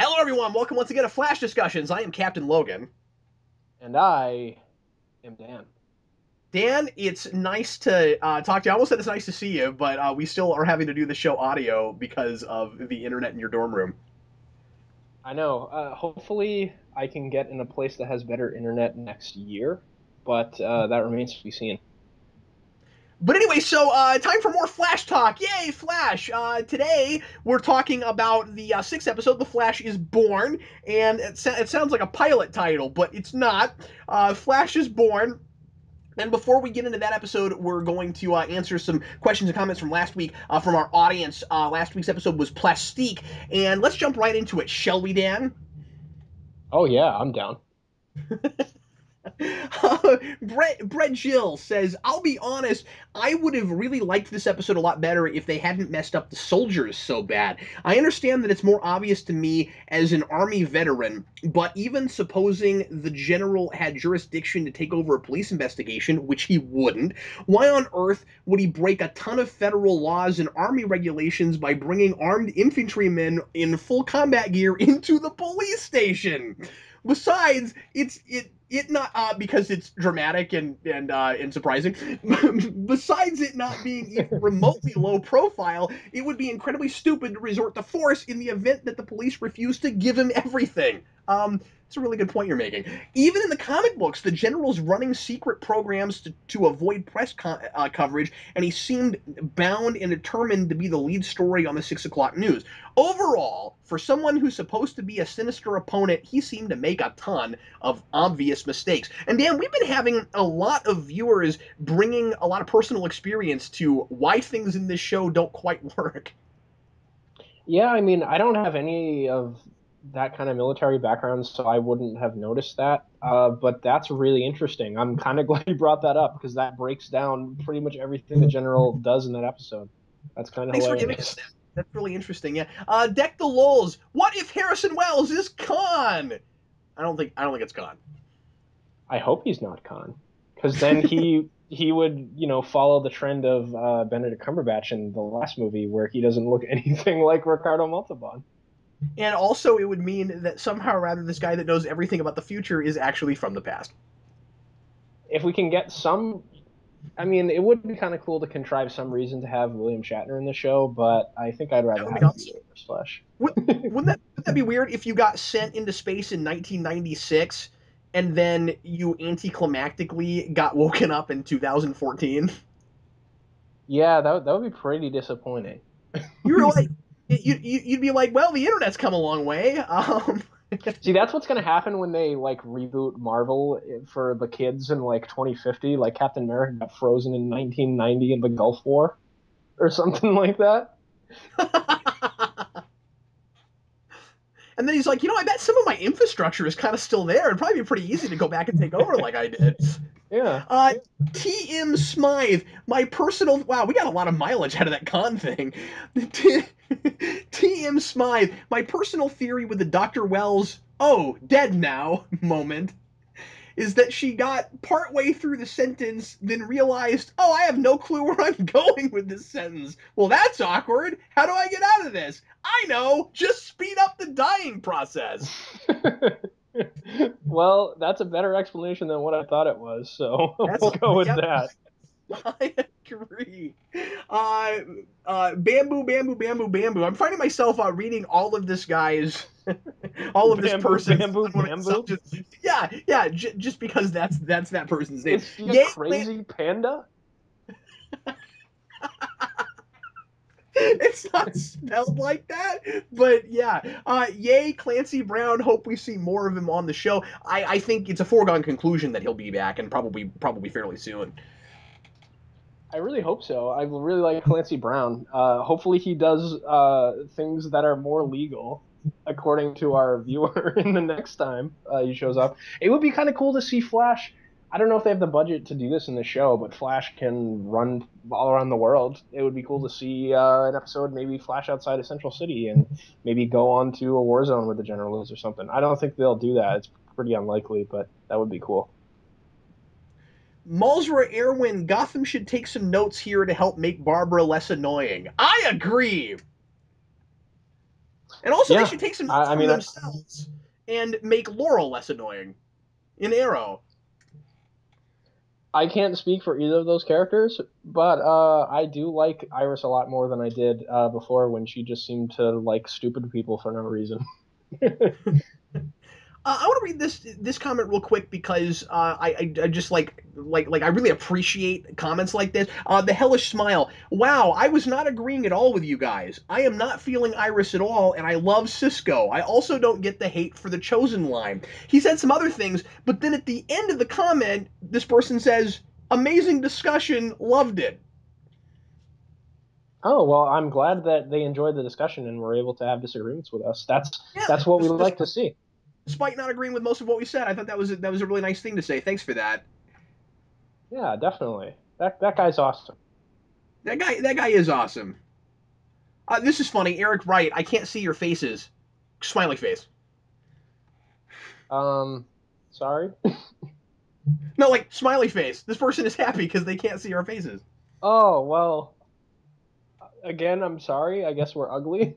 Hello, everyone. Welcome once again to Flash Discussions. I am Captain Logan. And I am Dan. Dan, it's nice to talk to you. I almost said it's nice to see you, but we still are having to do the show audio because of the internet in your dorm room. I know. Hopefully, I can get in a place that has better internet next year, but that remains to be seen. But anyway, so time for more Flash talk. Yay, Flash! Today we're talking about the sixth episode, The Flash is Born, and it sounds like a pilot title, but it's not. Flash is Born. And before we get into that episode, we're going to answer some questions and comments from last week from our audience. Last week's episode was Plastique, and let's jump right into it, shall we, Dan? Oh yeah, I'm down. Brett Jill says, I'll be honest, I would have really liked this episode a lot better if they hadn't messed up the soldiers so bad. I understand that it's more obvious to me as an Army veteran, but even supposing the general had jurisdiction to take over a police investigation, which he wouldn't, why on earth would he break a ton of federal laws and Army regulations by bringing armed infantrymen in full combat gear into the police station? Besides, it not because it's dramatic and surprising. Besides it not being even remotely low profile, it would be incredibly stupid to resort to force in the event that the police refuse to give him everything. It's a really good point you're making. Even in the comic books, the general's running secret programs to avoid press coverage, and he seemed bound and determined to be the lead story on the 6 o'clock news. Overall, for someone who's supposed to be a sinister opponent, he seemed to make a ton of obvious mistakes. And Dan, we've been having a lot of viewers bringing a lot of personal experience to why things in this show don't quite work. Yeah, I mean, I don't have any of that kind of military background, so I wouldn't have noticed that. But that's really interesting. I'm kind of glad you brought that up because that breaks down pretty much everything the general does in that episode. That's kind of Thanks for giving us hilarious. that. That's really interesting. Yeah. Deck the Lulz. What if Harrison Wells is Khan? I don't think it's Khan. I hope he's not Khan, because then he would follow the trend of Benedict Cumberbatch in the last movie where he doesn't look anything like Ricardo Montalban. And also, it would mean that somehow or rather, this guy that knows everything about the future is actually from the past. If we can get some, I mean, it would be kind of cool to contrive some reason to have William Shatner in the show, but I think I'd That rather would be have it be awesome. Reverse Flash. Wouldn't that be weird if you got sent into space in 1996 and then you anticlimactically got woken up in 2014? Yeah, that would be pretty disappointing. You were like, you'd be like, well, the internet's come a long way. See, that's what's gonna happen when they like reboot Marvel for the kids in like 2050. Like Captain America got frozen in 1990 in the Gulf War or something like that. And then he's like, I bet some of my infrastructure is kind of still there. It'd probably be pretty easy to go back and take over like I did. Yeah. Uh, T.M. Smythe, my personal. Wow, we got a lot of mileage out of that con thing. T.M. Smythe, my personal theory with the Dr. Wells, oh, dead now moment is that she got partway through the sentence, then realized, oh, I have no clue where I'm going with this sentence. Well, that's awkward. How do I get out of this? I know, just speed up the dying process. Well, that's a better explanation than what I thought it was, so That's, we'll go with yep, that. I agree. Bamboo, bamboo, bamboo, bamboo. I'm finding myself reading all of this guy's, all of this Bamboo, person's. bamboo, bamboo. Yeah, yeah. Just because that's that person's name. Is he a Yay, crazy panda? it's not spelled like that, but yeah. Yay, Clancy Brown. Hope we see more of him on the show. I think it's a foregone conclusion that he'll be back and probably fairly soon. I really hope so. I really like Clancy Brown. Hopefully, he does things that are more legal, according to our viewer, in the next time he shows up. It would be kind of cool to see Flash. I don't know if they have the budget to do this in the show, but Flash can run all around the world. It would be cool to see an episode, maybe Flash outside of Central City, and maybe go on to a war zone with the General is or something. I don't think they'll do that. It's pretty unlikely, but that would be cool. Malzra Erwin, Gotham should take some notes here to help make Barbara less annoying. I agree. And also, they Yeah, should take some notes from I themselves and make Laurel less annoying in Arrow. I can't speak for either of those characters, but I do like Iris a lot more than I did before when she just seemed to like stupid people for no reason. I want to read this comment real quick because I just like I really appreciate comments like this. The hellish smile. Wow, I was not agreeing at all with you guys. I am not feeling Iris at all, and I love Cisco. I also don't get the hate for the chosen line. He said some other things, but then at the end of the comment, this person says, "Amazing discussion, loved it." Oh, well, I'm glad that they enjoyed the discussion and were able to have disagreements with us. Yeah, That's what we just like to see. despite not agreeing with most of what we said, I thought that was a really nice thing to say. Thanks for that. Yeah, definitely. That guy's awesome. That guy is awesome. This is funny, Eric Wright. I can't see your faces. Smiley face. Um, sorry. No, like smiley face. This person is happy because they can't see our faces. Oh, well, again, I'm sorry. I guess we're ugly.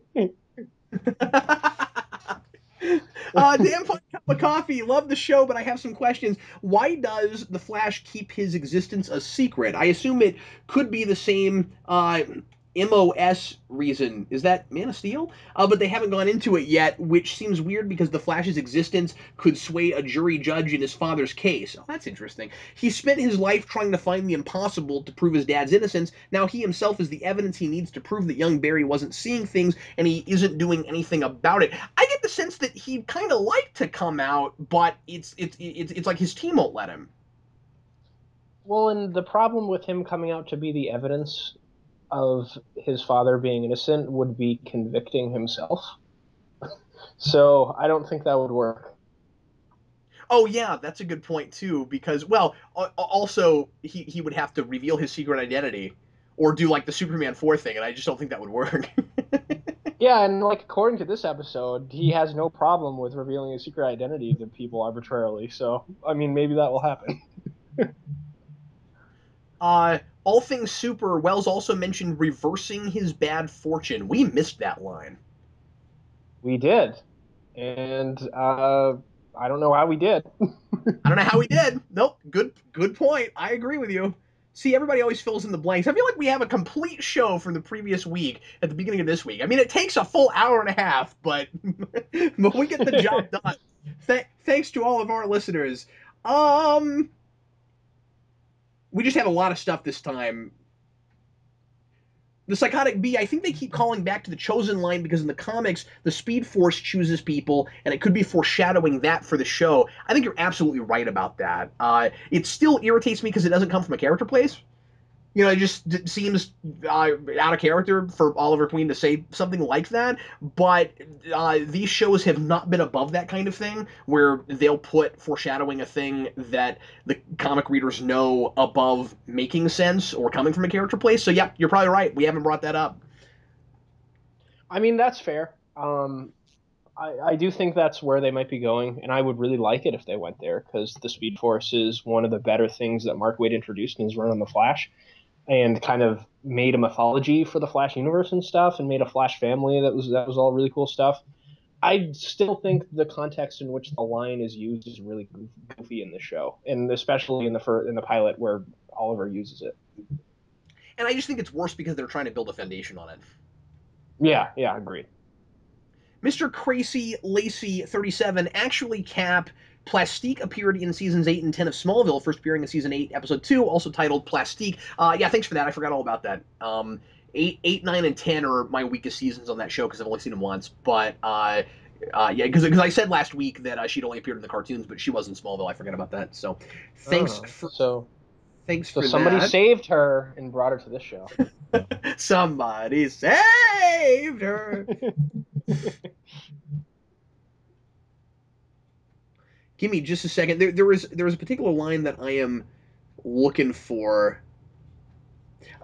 Damn fine cup of coffee. Love the show, but I have some questions. Why does the Flash keep his existence a secret? I assume it could be the same MOS reason. Is that Man of Steel? But they haven't gone into it yet, which seems weird because the Flash's existence could sway a jury judge in his father's case. Oh, that's interesting. He spent his life trying to find the impossible to prove his dad's innocence. Now he himself is the evidence he needs to prove that young Barry wasn't seeing things and he isn't doing anything about it. I get the sense that he'd kind of like to come out, but it's like his team won't let him. Well, and the problem with him coming out to be the evidence of his father being innocent would be convicting himself. So I don't think that would work. Oh yeah, that's a good point too. Because well, also he would have to reveal his secret identity, or do like the Superman 4 thing, and I just don't think that would work. Yeah, and like according to this episode, he has no problem with revealing his secret identity to people arbitrarily. So, I mean, maybe that will happen. All things super. Wells also mentioned reversing his bad fortune. We missed that line. We did. And I don't know how we did. I don't know how he did. Nope. Good point. I agree with you. See, everybody always fills in the blanks. I feel like we have a complete show from the previous week at the beginning of this week. I mean, it takes a full hour and a half, but but we get the job done. Thanks to all of our listeners. Um, we just had a lot of stuff this time. The Psychotic Bee, I think they keep calling back to the Chosen line because in the comics, the Speed Force chooses people, and it could be foreshadowing that for the show. I think you're absolutely right about that. It still irritates me because it doesn't come from a character place. You know, it just seems out of character for Oliver Queen to say something like that. But these shows have not been above that kind of thing, where they'll put foreshadowing a thing that the comic readers know above making sense or coming from a character place. So, yeah, you're probably right. We haven't brought that up. I mean, that's fair. I do think that's where they might be going, and I would really like it if they went there because the Speed Force is one of the better things that Mark Waid introduced in his run on the Flash, and kind of made a mythology for the Flash universe and stuff, and made a Flash family that was all really cool stuff. I still think the context in which the line is used is really goofy in the show, and especially in the pilot where Oliver uses it. And I just think it's worse because they're trying to build a foundation on it. Yeah, yeah, agreed. Mr. Crazy Lacey 37 actually Cap Plastique appeared in seasons 8 and 10 of Smallville, first appearing in season 8, episode 2, also titled Plastique. Yeah, thanks for that. I forgot all about that. 8, 9, and 10 are my weakest seasons on that show because I've only seen them once. But yeah, because I said last week that she'd only appeared in the cartoons, but she was in Smallville. I forgot about that. So thanks Oh, for thanks so for somebody that. saved her and brought her to this show. Somebody saved her. Give me just a second. There was a particular line that I am looking for.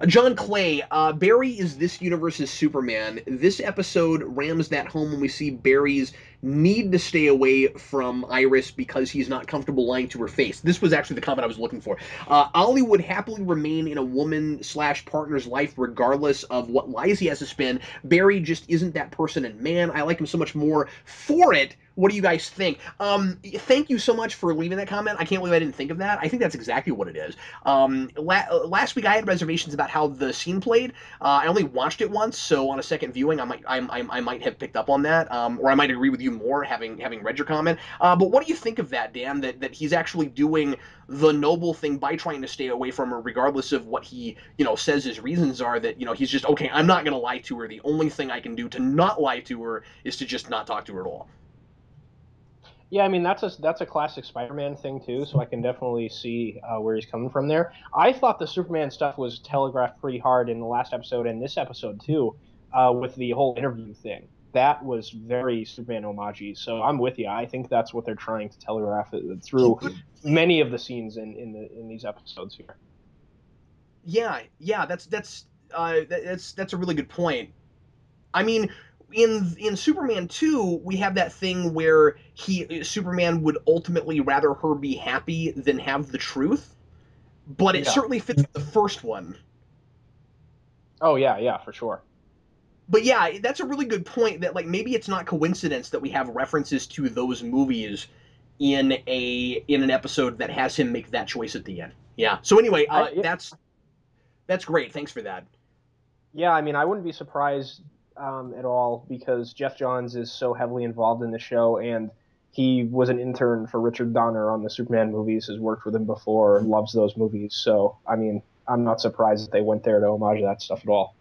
John Clay, Barry is this universe's Superman. This episode rams that home when we see Barry's need to stay away from Iris because he's not comfortable lying to her face. This was actually the comment I was looking for. Ollie would happily remain in a woman slash partner's life regardless of what lies he has to spin. Barry just isn't that person, and man, I like him so much more for it. What do you guys think? Thank you so much for leaving that comment. I can't believe I didn't think of that. I think that's exactly what it is. Last week I had reservations about how the scene played. I only watched it once, so on a second viewing, I might have picked up on that, or I might agree with you more having read your comment. But what do you think of that, Dan? That he's actually doing the noble thing by trying to stay away from her, regardless of what he says his reasons are. That he's just okay. I'm not going to lie to her. The only thing I can do to not lie to her is to just not talk to her at all. Yeah, I mean that's a classic Spider-Man thing too, so I can definitely see where he's coming from there. I thought the Superman stuff was telegraphed pretty hard in the last episode and this episode too, with the whole interview thing. That was very Superman homage. So I'm with you. I think that's what they're trying to telegraph through many of the scenes in these episodes here. Yeah, that's a really good point. I mean, in Superman 2, we have that thing where Superman would ultimately rather her be happy than have the truth, but it Yeah. certainly fits the first one. Oh yeah, for sure. But yeah, that's a really good point that like maybe it's not coincidence that we have references to those movies in an episode that has him make that choice at the end. Yeah. So anyway, Yeah, that's great. Thanks for that. yeah, I mean, I wouldn't be surprised at all because Jeff Johns is so heavily involved in the show, and he was an intern for Richard Donner on the Superman movies, has worked with him before, loves those movies. So, I mean, I'm not surprised that they went there to homage that stuff at all.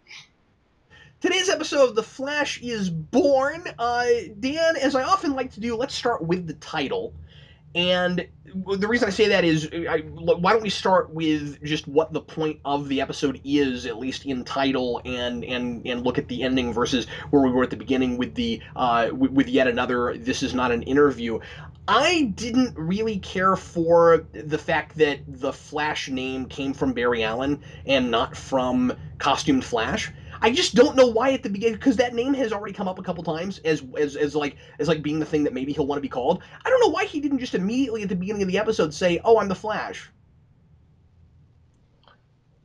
Today's episode of The Flash is born. Dan, as I often like to do, let's start with the title. And the reason I say that is, why don't we start with just what the point of the episode is, at least in title, and look at the ending versus where we were at the beginning with the with yet another. This is not an interview. I didn't really care for the fact that the Flash name came from Barry Allen and not from Costumed Flash. I just don't know why at the beginning, because that name has already come up a couple times as like being the thing that maybe he'll want to be called. I don't know why he didn't just immediately at the beginning of the episode say, "Oh, I'm the Flash."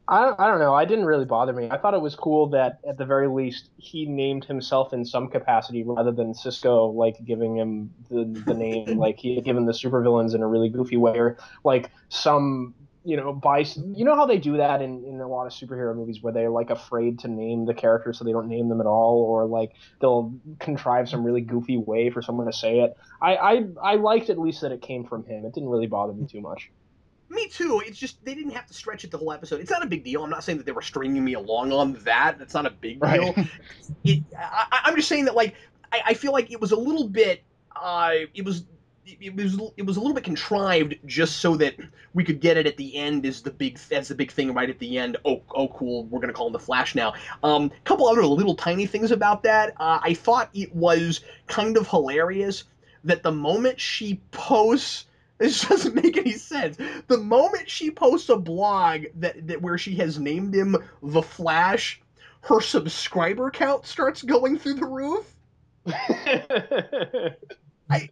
I don't know. I didn't really bother me. I thought it was cool that at the very least he named himself in some capacity rather than Cisco like giving him the name like he had given the supervillains in a really goofy way or like some by how they do that in a lot of superhero movies where they're like afraid to name the character so they don't name them at all or like they'll contrive some really goofy way for someone to say it. I liked at least that it came from him. It didn't really bother me too much. Me too. It's just they didn't have to stretch it the whole episode. It's not a big deal. I'm not saying that they were stringing me along on that. That's not a big Right. deal. I'm just saying that like I feel like it was a little bit. It was a little bit contrived just so that we could get it at the end as the big thing right at the end. Oh cool, we're gonna call him the Flash now. A couple other little tiny things about that. I thought it was kind of hilarious that the moment she posts, this doesn't make any sense. The moment she posts a blog that where she has named him the Flash, her subscriber count starts going through the roof. I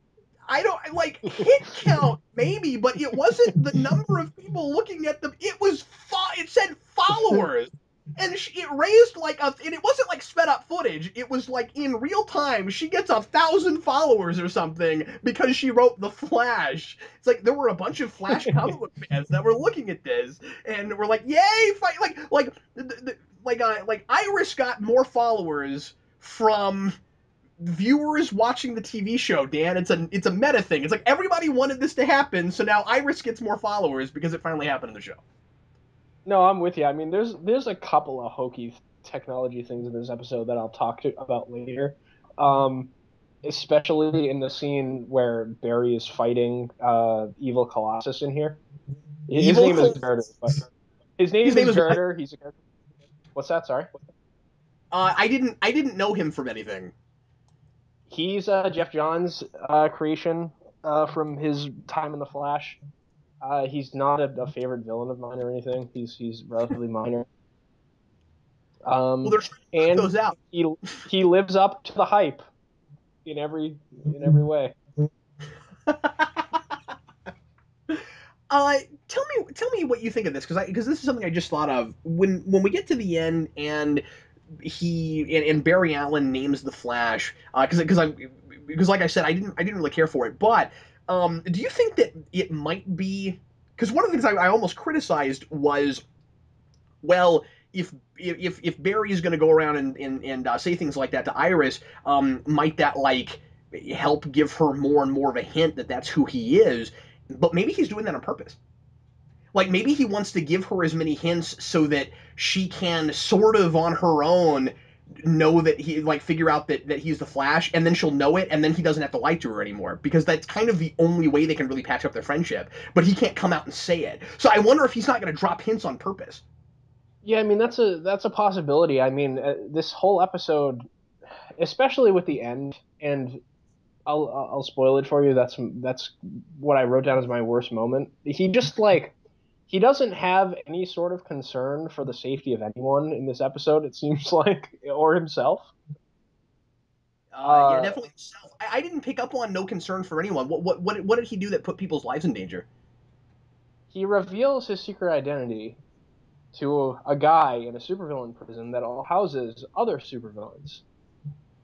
I don't like hit count maybe, but it wasn't the number of people looking at them. It said followers. And it raised and it wasn't like sped up footage. It was like in real time. She gets 1,000 followers or something because she wrote the Flash. It's like there were a bunch of Flash comic book fans that were looking at this and were like, "Yay!" Fight like Iris got more followers from viewers watching the TV show, Dan. It's a meta thing. It's like everybody wanted this to happen, so now Iris gets more followers because it finally happened in the show. No, I'm with you. I mean, there's a couple of hokey technology things in this episode that I'll about later. Um, Especially in the scene where Barry is fighting evil Colossus in here. His Evil name is Col- Girder, but his His name name is is what? Girder. He's a character. What's that? Sorry. I didn't know him from anything. He's Jeff Johns' creation from his time in the Flash. He's not a favorite villain of mine or anything. He's relatively minor. Well, they're trying to knock And those out. he lives up to the hype in every way. Tell me what you think of this, because this is something I just thought of when we get to the end and and Barry Allen names the Flash, because like I said, I didn't really care for it, but do you think that it might be, because one of the things I almost criticized was, well, if Barry is going to go around and say things like that to Iris, might that like help give her more and more of a hint that that's who he is? But maybe he's doing that on purpose. Like maybe he wants to give her as many hints so that she can sort of on her own know that he, like, figure out that he's the Flash, and then she'll know it, and then he doesn't have to lie to her anymore, because that's kind of the only way they can really patch up their friendship. But he can't come out and say it. So I wonder if he's not going to drop hints on purpose. Yeah, I mean that's a possibility. I mean, this whole episode, especially with the end, and I'll spoil it for you. That's what I wrote down as my worst moment. He just like he doesn't have any sort of concern for the safety of anyone in this episode. It seems like, or himself. Yeah, Uh, definitely himself. I didn't pick up on no concern for anyone. What did he do that put people's lives in danger? he reveals his secret identity to a guy in a supervillain prison that all houses other supervillains.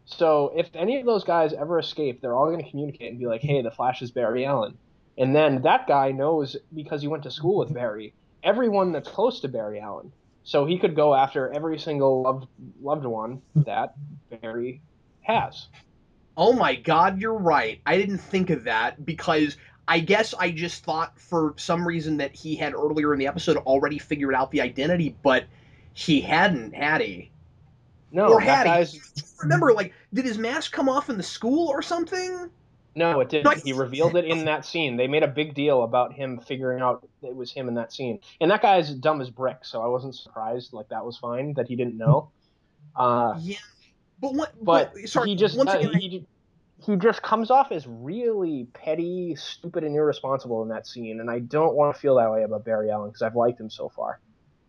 So if any of those guys ever escape, they're all going to communicate and be like, "Hey, the Flash is Barry Allen," and then that guy knows because he went to school with Barry. Everyone that's close to Barry Allen, so he could go after every single loved one that Barry has. Oh my God, you're right. I didn't think of that, because I guess I just thought for some reason that he had earlier in the episode already figured out the identity, but he hadn't, had he? Or No, that had he? guy's Remember, like, did his mask come off in the school or something? No, it No, I didn't. He think he revealed did. it in that scene. They made a big deal about him figuring out it was him in that scene. And that guy's dumb as bricks, so I wasn't surprised. Like that was fine that he didn't know. Uh, Yeah, but what? But but sorry, he just once again, he just comes off as really petty, stupid, and irresponsible in that scene. And I don't want to feel that way about Barry Allen because I've liked him so far.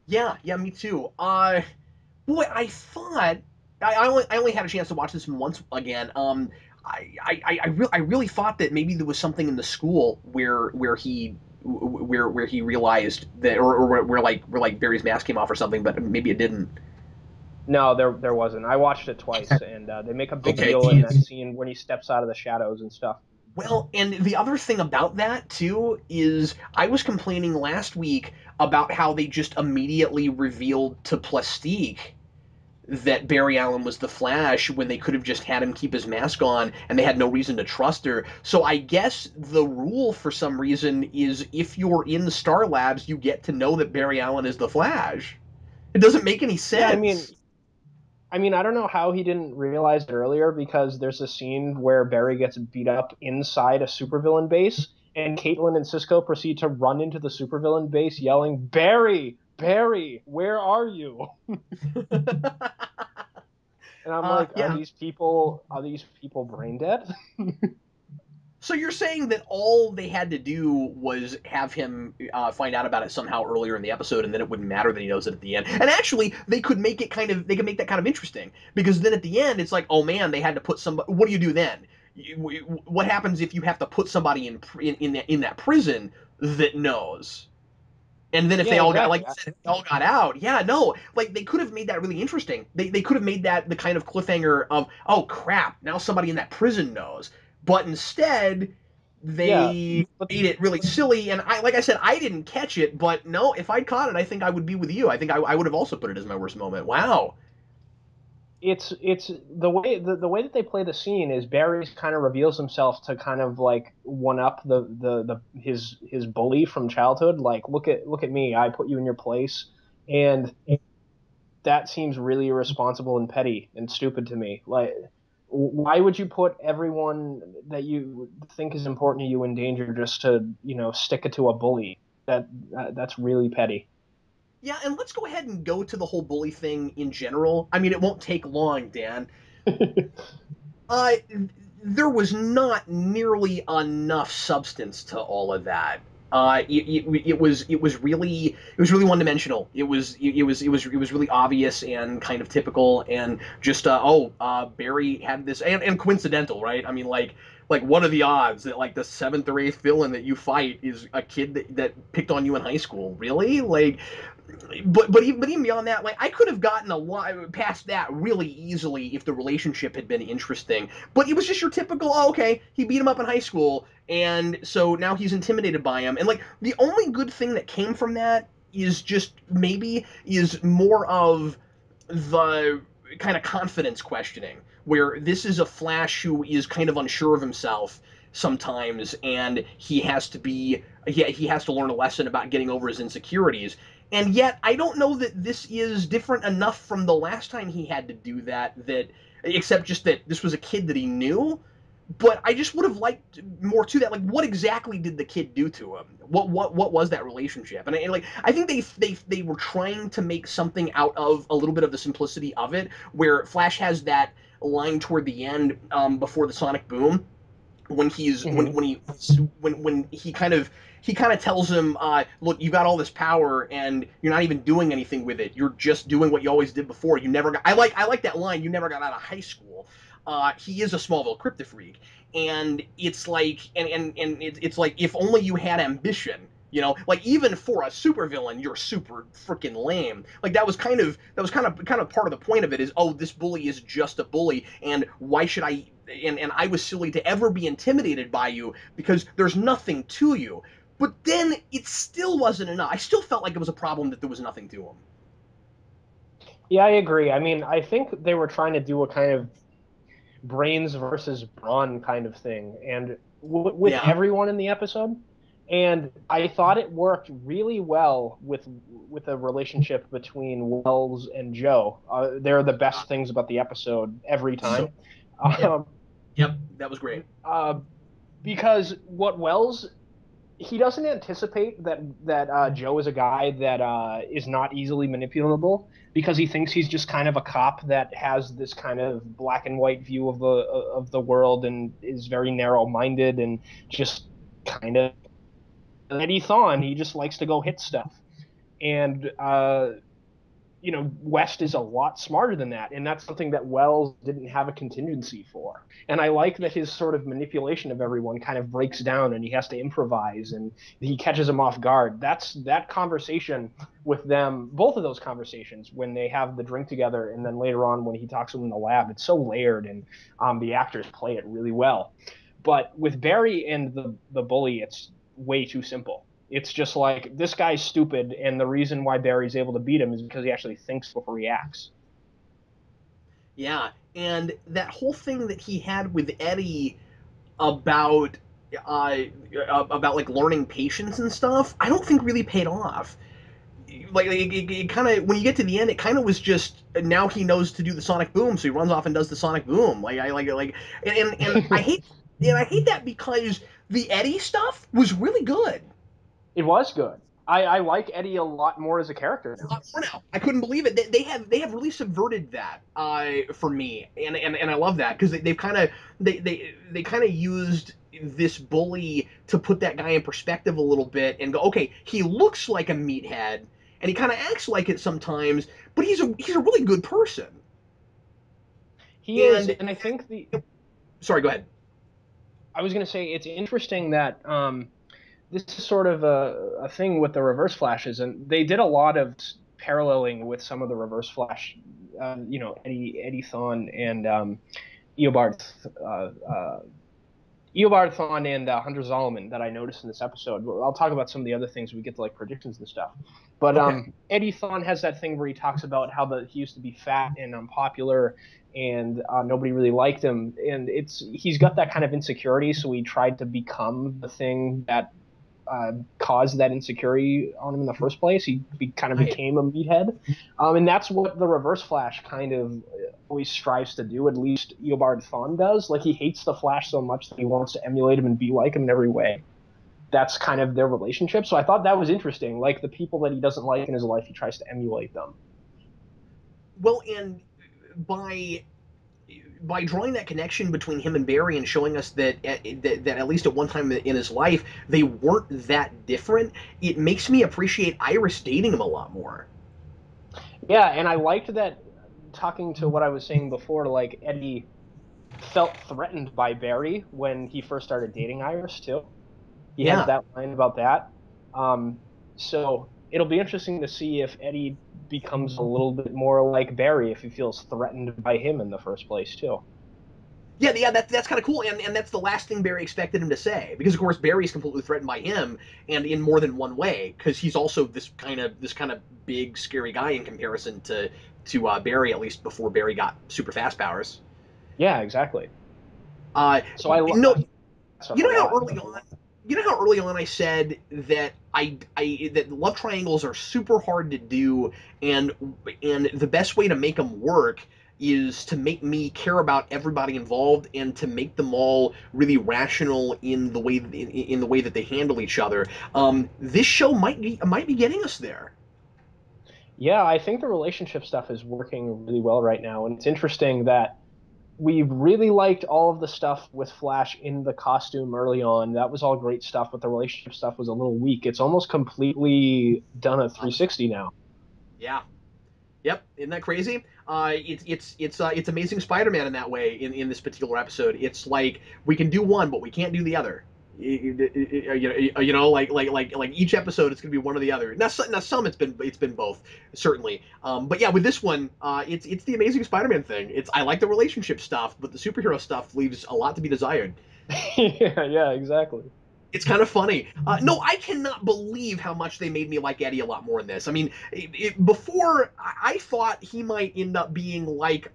yeah, me too. Boy, I thought I only had a chance to watch this once again. I really thought that maybe there was something in the school where he realized that, or where like Barry's mask came off or something, but maybe it didn't. No, there wasn't. I watched it twice, and they make a big Okay. deal in that scene when he steps out of the shadows and stuff. Well, and the other thing about that too is I was complaining last week about how they just immediately revealed to Plastique that Barry Allen was the Flash when they could have just had him keep his mask on and they had no reason to trust her. So I guess the rule for some reason is if you're in the Star Labs, you get to know that Barry Allen is the Flash. It doesn't make any Yeah, sense. I mean, I don't know how he didn't realize it earlier because there's a scene where Barry gets beat up inside a supervillain base, and Caitlin and Cisco proceed to run into the supervillain base yelling, "Barry, Barry, where are you?" And I'm like, Yeah. are these people brain dead? So you're saying that all they had to do was have him find out about it somehow earlier in the episode, and then it wouldn't matter that he knows it at the end. And actually, they could make that kind of interesting, because then at the end, it's like, oh man, they had to put somebody. What do you do then? What happens if you have to put somebody in that prison that knows? And then if Yeah, they all got, exactly. like you said, if they all got out, yeah, no, like they could have made that really interesting. They could have made that the kind of cliffhanger of, oh crap, now somebody in that prison knows. But instead, Yeah, they but made it really silly. And like I said, I didn't catch it, but no, if I'd caught it, I think I would be with you. I think I would have also put it as my worst moment. Wow. it's the way that they play the scene is Barry kind of reveals himself to kind of like one up the his bully from childhood. Like, look at me, I put you in your place, and that seems really irresponsible and petty and stupid to me. Like, why would you put everyone that you think is important to you in danger just to stick it to a bully? That's really petty. Yeah, and let's go ahead and go to the whole bully thing in general. I mean, it won't take long, Dan. Uh, there was not nearly enough substance to all of that. It was really one dimensional. It was really obvious and kind of typical, and just Barry had this, and coincidental, right? I mean, like what are the odds that like the seventh or eighth villain that you fight is a kid that picked on you in high school? Really? Like, but even beyond that, like I could have gotten a lot past that really easily if the relationship had been interesting. But it was just your typical, oh, okay, he beat him up in high school, and so now he's intimidated by him. And like the only good thing that came from that is just maybe is more of the kind of confidence questioning, where this is a Flash who is kind of unsure of himself sometimes, and he has to learn a lesson about getting over his insecurities. And yet, I don't know that this is different enough from the last time he had to do that. Except just that this was a kid that he knew. But I just would have liked more to that. Like, what exactly did the kid do to him? What was that relationship? And like, I think they were trying to make something out of a little bit of the simplicity of it, where Flash has that line toward the end, before the sonic boom, when he's Mm-hmm. when he kind of tells him, look, you got all this power and you're not even doing anything with it. You're just doing what you always did before. You never got. I like that line. You never got out of high school. He is a Smallville crypto freak, and it's like, it's like, if only you had ambition. Like, even for a supervillain, you're super freaking lame. Like, that was kind of part of the point of it, is, oh, this bully is just a bully, and why should I, and I was silly to ever be intimidated by you because there's nothing to you. But then it still wasn't enough. I still felt like it was a problem that there was nothing to him. Yeah, I agree. I mean, I think they were trying to do a kind of brains versus brawn kind of thing, and with Yeah. everyone in the episode. And I thought it worked really well with a relationship between Wells and Joe. They're the best things about the episode every So, time. yep, Um, yep, that was great. uh, because what Wells, he doesn't anticipate that Joe is a guy that is not easily manipulable, because he thinks he's just kind of a cop that has this kind of black and white view of the world and is very narrow minded and just kind of Eddie Thawne. He just likes to go hit stuff, and West is a lot smarter than that, and that's something that Wells didn't have a contingency for. And I like that his sort of manipulation of everyone kind of breaks down, and he has to improvise, and he catches them off guard. That's that conversation with them, both of those conversations when they have the drink together, and then later on when he talks to them in the lab. It's so layered, and the actors play it really well. But with Barry and the bully, it's way too simple. It's just like, this guy's stupid, and the reason why Barry's able to beat him is because he actually thinks before he acts. Yeah, and that whole thing that he had with Eddie about uh, about like learning patience and stuff, I don't think really paid off. Like, it kind of, when you get to the end, it kind of was just, now he knows to do the sonic boom, so he runs off and does the sonic boom. Like, I like it, like, and I hate that, because the Eddie stuff was really good. It was good. I like Eddie a lot more as a character now. For now, I couldn't believe it. They have really subverted that, for me, and I love that, because they've kind of they kind of used this bully to put that guy in perspective a little bit and go, okay, he looks like a meathead and he kind of acts like it sometimes, but he's a really good person. He is, And and I think the sorry, go ahead. I was going to say it's interesting that this is sort of a thing with the Reverse Flashes, and they did a lot of paralleling with some of the Reverse Flash, Eddie Thawne and Eobard Eobard Thawne and Hunter Zolomon that I noticed in this episode. I'll talk about some of the other things when we get to like predictions and stuff. But Okay. Eddie Thawne has that thing where he talks about how he used to be fat and unpopular, and nobody really liked him, and he's got that kind of insecurity, so he tried to become the thing that caused that insecurity on him in the first place. Kind of Right. became a meathead, and that's what the Reverse Flash kind of always strives to do. At least Eobard Thawne does. Like, he hates the Flash so much that he wants to emulate him and be like him in every way. That's kind of their relationship. So I thought that was interesting. Like, the people that he doesn't like in his life, he tries to emulate them. Well, and by by drawing that connection between him and Barry and showing us that at least at one time in his life they weren't that different, it makes me appreciate Iris dating him a lot more. Yeah, and I liked that. Talking to what I was saying before, like Eddie felt threatened by Barry when he first started dating Iris too. He has Yeah. that line about that. Um, so it'll be interesting to see if Eddie becomes a little bit more like Barry, if he feels threatened by him in the first place too. Yeah, that's kind of cool, and that's the last thing Barry expected him to say, because of course Barry's completely threatened by him, and in more than one way, because he's also this kind of big scary guy in comparison to Barry, at least before Barry got super fast powers. Yeah, exactly. Uh, So I no, like that stuff you a know how lot. early on, you know how early on I said that that love triangles are super hard to do, and and the best way to make them work is to make me care about everybody involved and to make them all really rational in the way that they handle each other. This show might be getting us there. Yeah, I think the relationship stuff is working really well right now, and it's interesting that we really liked all of the stuff with Flash in the costume early on. That was all great stuff, but the relationship stuff was a little weak. It's almost completely done a 360 now. Yeah. Yep, isn't that crazy? It's Amazing Spider-Man in that way in this particular episode. It's like we can do one, but we can't do the other. Like each episode, it's gonna be one or the other. Now some it's been both certainly. But yeah, with this one, it's the Amazing Spider-Man thing. It's I like the relationship stuff, but the superhero stuff leaves a lot to be desired. Yeah, yeah, exactly. It's kind of funny. No, I cannot believe how much they made me like Eddie a lot more in this. I mean, before I thought he might end up being like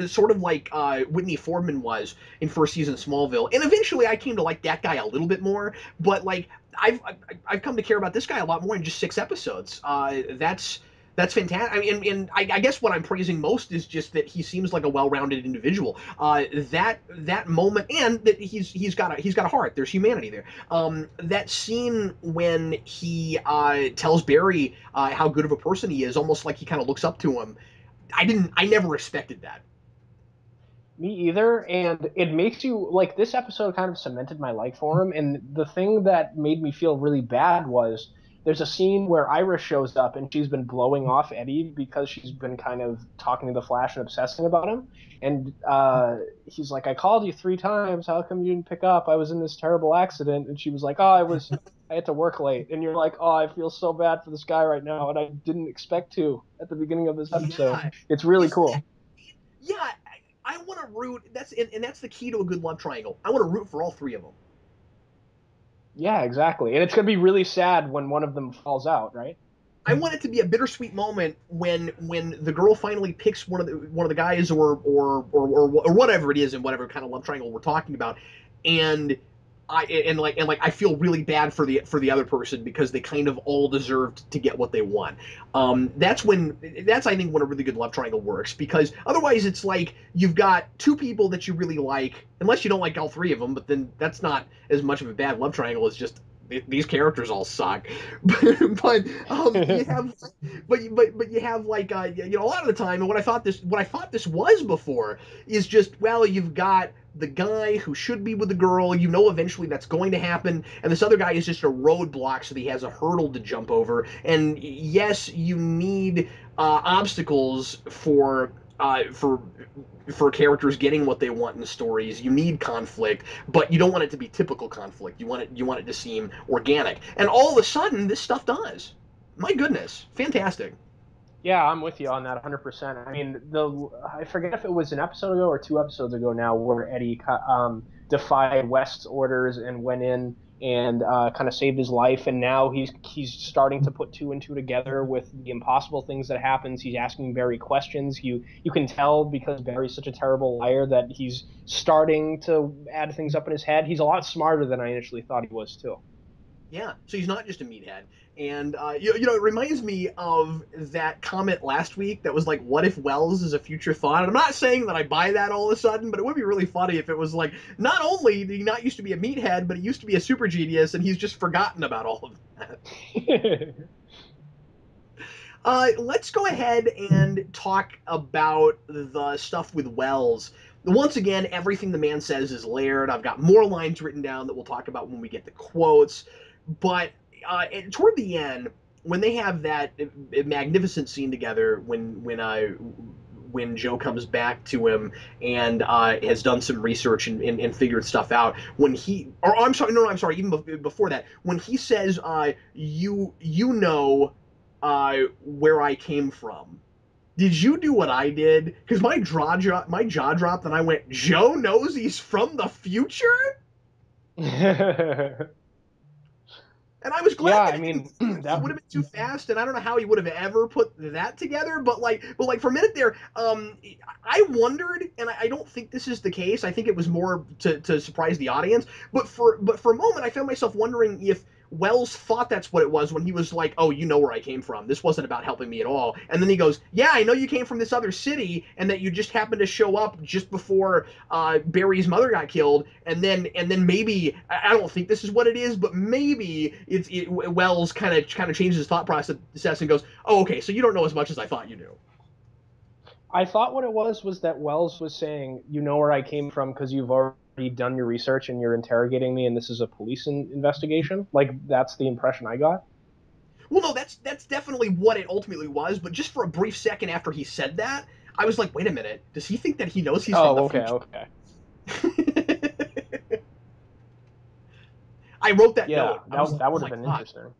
sort of like Whitney Fordman was in first season Smallville, and eventually I came to like that guy a little bit more. But like I've come to care about this guy a lot more in just 6 episodes. That's fantastic. I mean, and I guess what I'm praising most is just that he seems like a well-rounded individual. That moment, and that he's got a heart. There's humanity there. That scene when he tells Barry how good of a person he is, almost like he kind of looks up to him. I never expected that. Me either. And it makes you like this episode kind of cemented my like for him. And the thing that made me feel really bad was there's a scene where Iris shows up and she's been blowing off Eddie because she's been kind of talking to the Flash and obsessing about him. And he's like, I called you 3 times. How come you didn't pick up? I was in this terrible accident. And she was like, I had to work late. And you're like, oh, I feel so bad for this guy right now. And I didn't expect to at the beginning of this episode. Yeah, It's really isn't that? cool. Yeah, I want to root. And that's the key to a good love triangle. I want to root for all three of them. Yeah, exactly. And it's going to be really sad when one of them falls out, right? I want it to be a bittersweet moment when the girl finally picks one of the guys or whatever it is in whatever kind of love triangle we're talking about, and I I feel really bad for the other person because they kind of all deserved to get what they want. That's I think when a really good love triangle works, because otherwise it's like you've got two people that you really like, unless you don't like all three of them, but then that's not as much of a bad love triangle as just these characters all suck. but you have but you have like a lot of the time, and what I thought this was before is just, well, you've got the guy who should be with the girl, eventually that's going to happen, and this other guy is just a roadblock, so that he has a hurdle to jump over. And yes, you need obstacles for characters getting what they want in the stories. You need conflict, but you don't want it to be typical conflict. You want it to seem organic. And all of a sudden, this stuff does. My goodness, fantastic. Yeah, I'm with you on that 100%. I mean, the I forget if it was an episode ago or 2 episodes ago now where Eddie defied West's orders and went in and kind of saved his life, and now he's starting to put two and two together with the impossible things that happens. He's asking Barry questions. You can tell because Barry's such a terrible liar that he's starting to add things up in his head. He's a lot smarter than I initially thought he was too. Yeah, so he's not just a meathead. And it reminds me of that comment last week that was like, "What if Wells is a future thought?" And I'm not saying that I buy that all of a sudden, but it would be really funny if it was like, not only did he not used to be a meathead, but he used to be a super genius, and he's just forgotten about all of that. Let's go ahead and talk about the stuff with Wells. Once again, everything the man says is layered. I've got more lines written down that we'll talk about when we get the quotes. But toward the end, when they have that magnificent scene together, when Joe comes back to him and has done some research and figured stuff out. When he, or I'm sorry, no, I'm sorry, even before that, when he says, you know, where I came from. Did you do what I did? Because my jaw dropped, and I went, Joe knows he's from the future, and I was glad Yeah, that I it didn't. mean It that would have been too fast, and I don't know how he would have ever put that together. But for a minute there, I wondered, and I don't think this is the case. I think it was more to surprise the audience. But for a moment, I found myself wondering if Wells thought that's what it was when he was like, "Oh, you know where I came from. This wasn't about helping me at all." And then he goes, "Yeah, I know you came from this other city, and that you just happened to show up just before Barry's mother got killed." And then maybe I don't think this is what it is, but maybe Wells kind of changes his thought process and goes, "Oh, okay, so you don't know as much as I thought you knew." I thought what it was that Wells was saying, you know where I came from because you've already done your research and you're interrogating me, and this is a police investigation. Like that's the impression I got. Well, no, that's definitely what it ultimately was. But just for a brief second after he said that, I was like, "Wait a minute, does he think that he knows he's from the Oh, okay, future?" okay. I wrote that Yeah, note. I was that like, that "Oh would have my been god." interesting.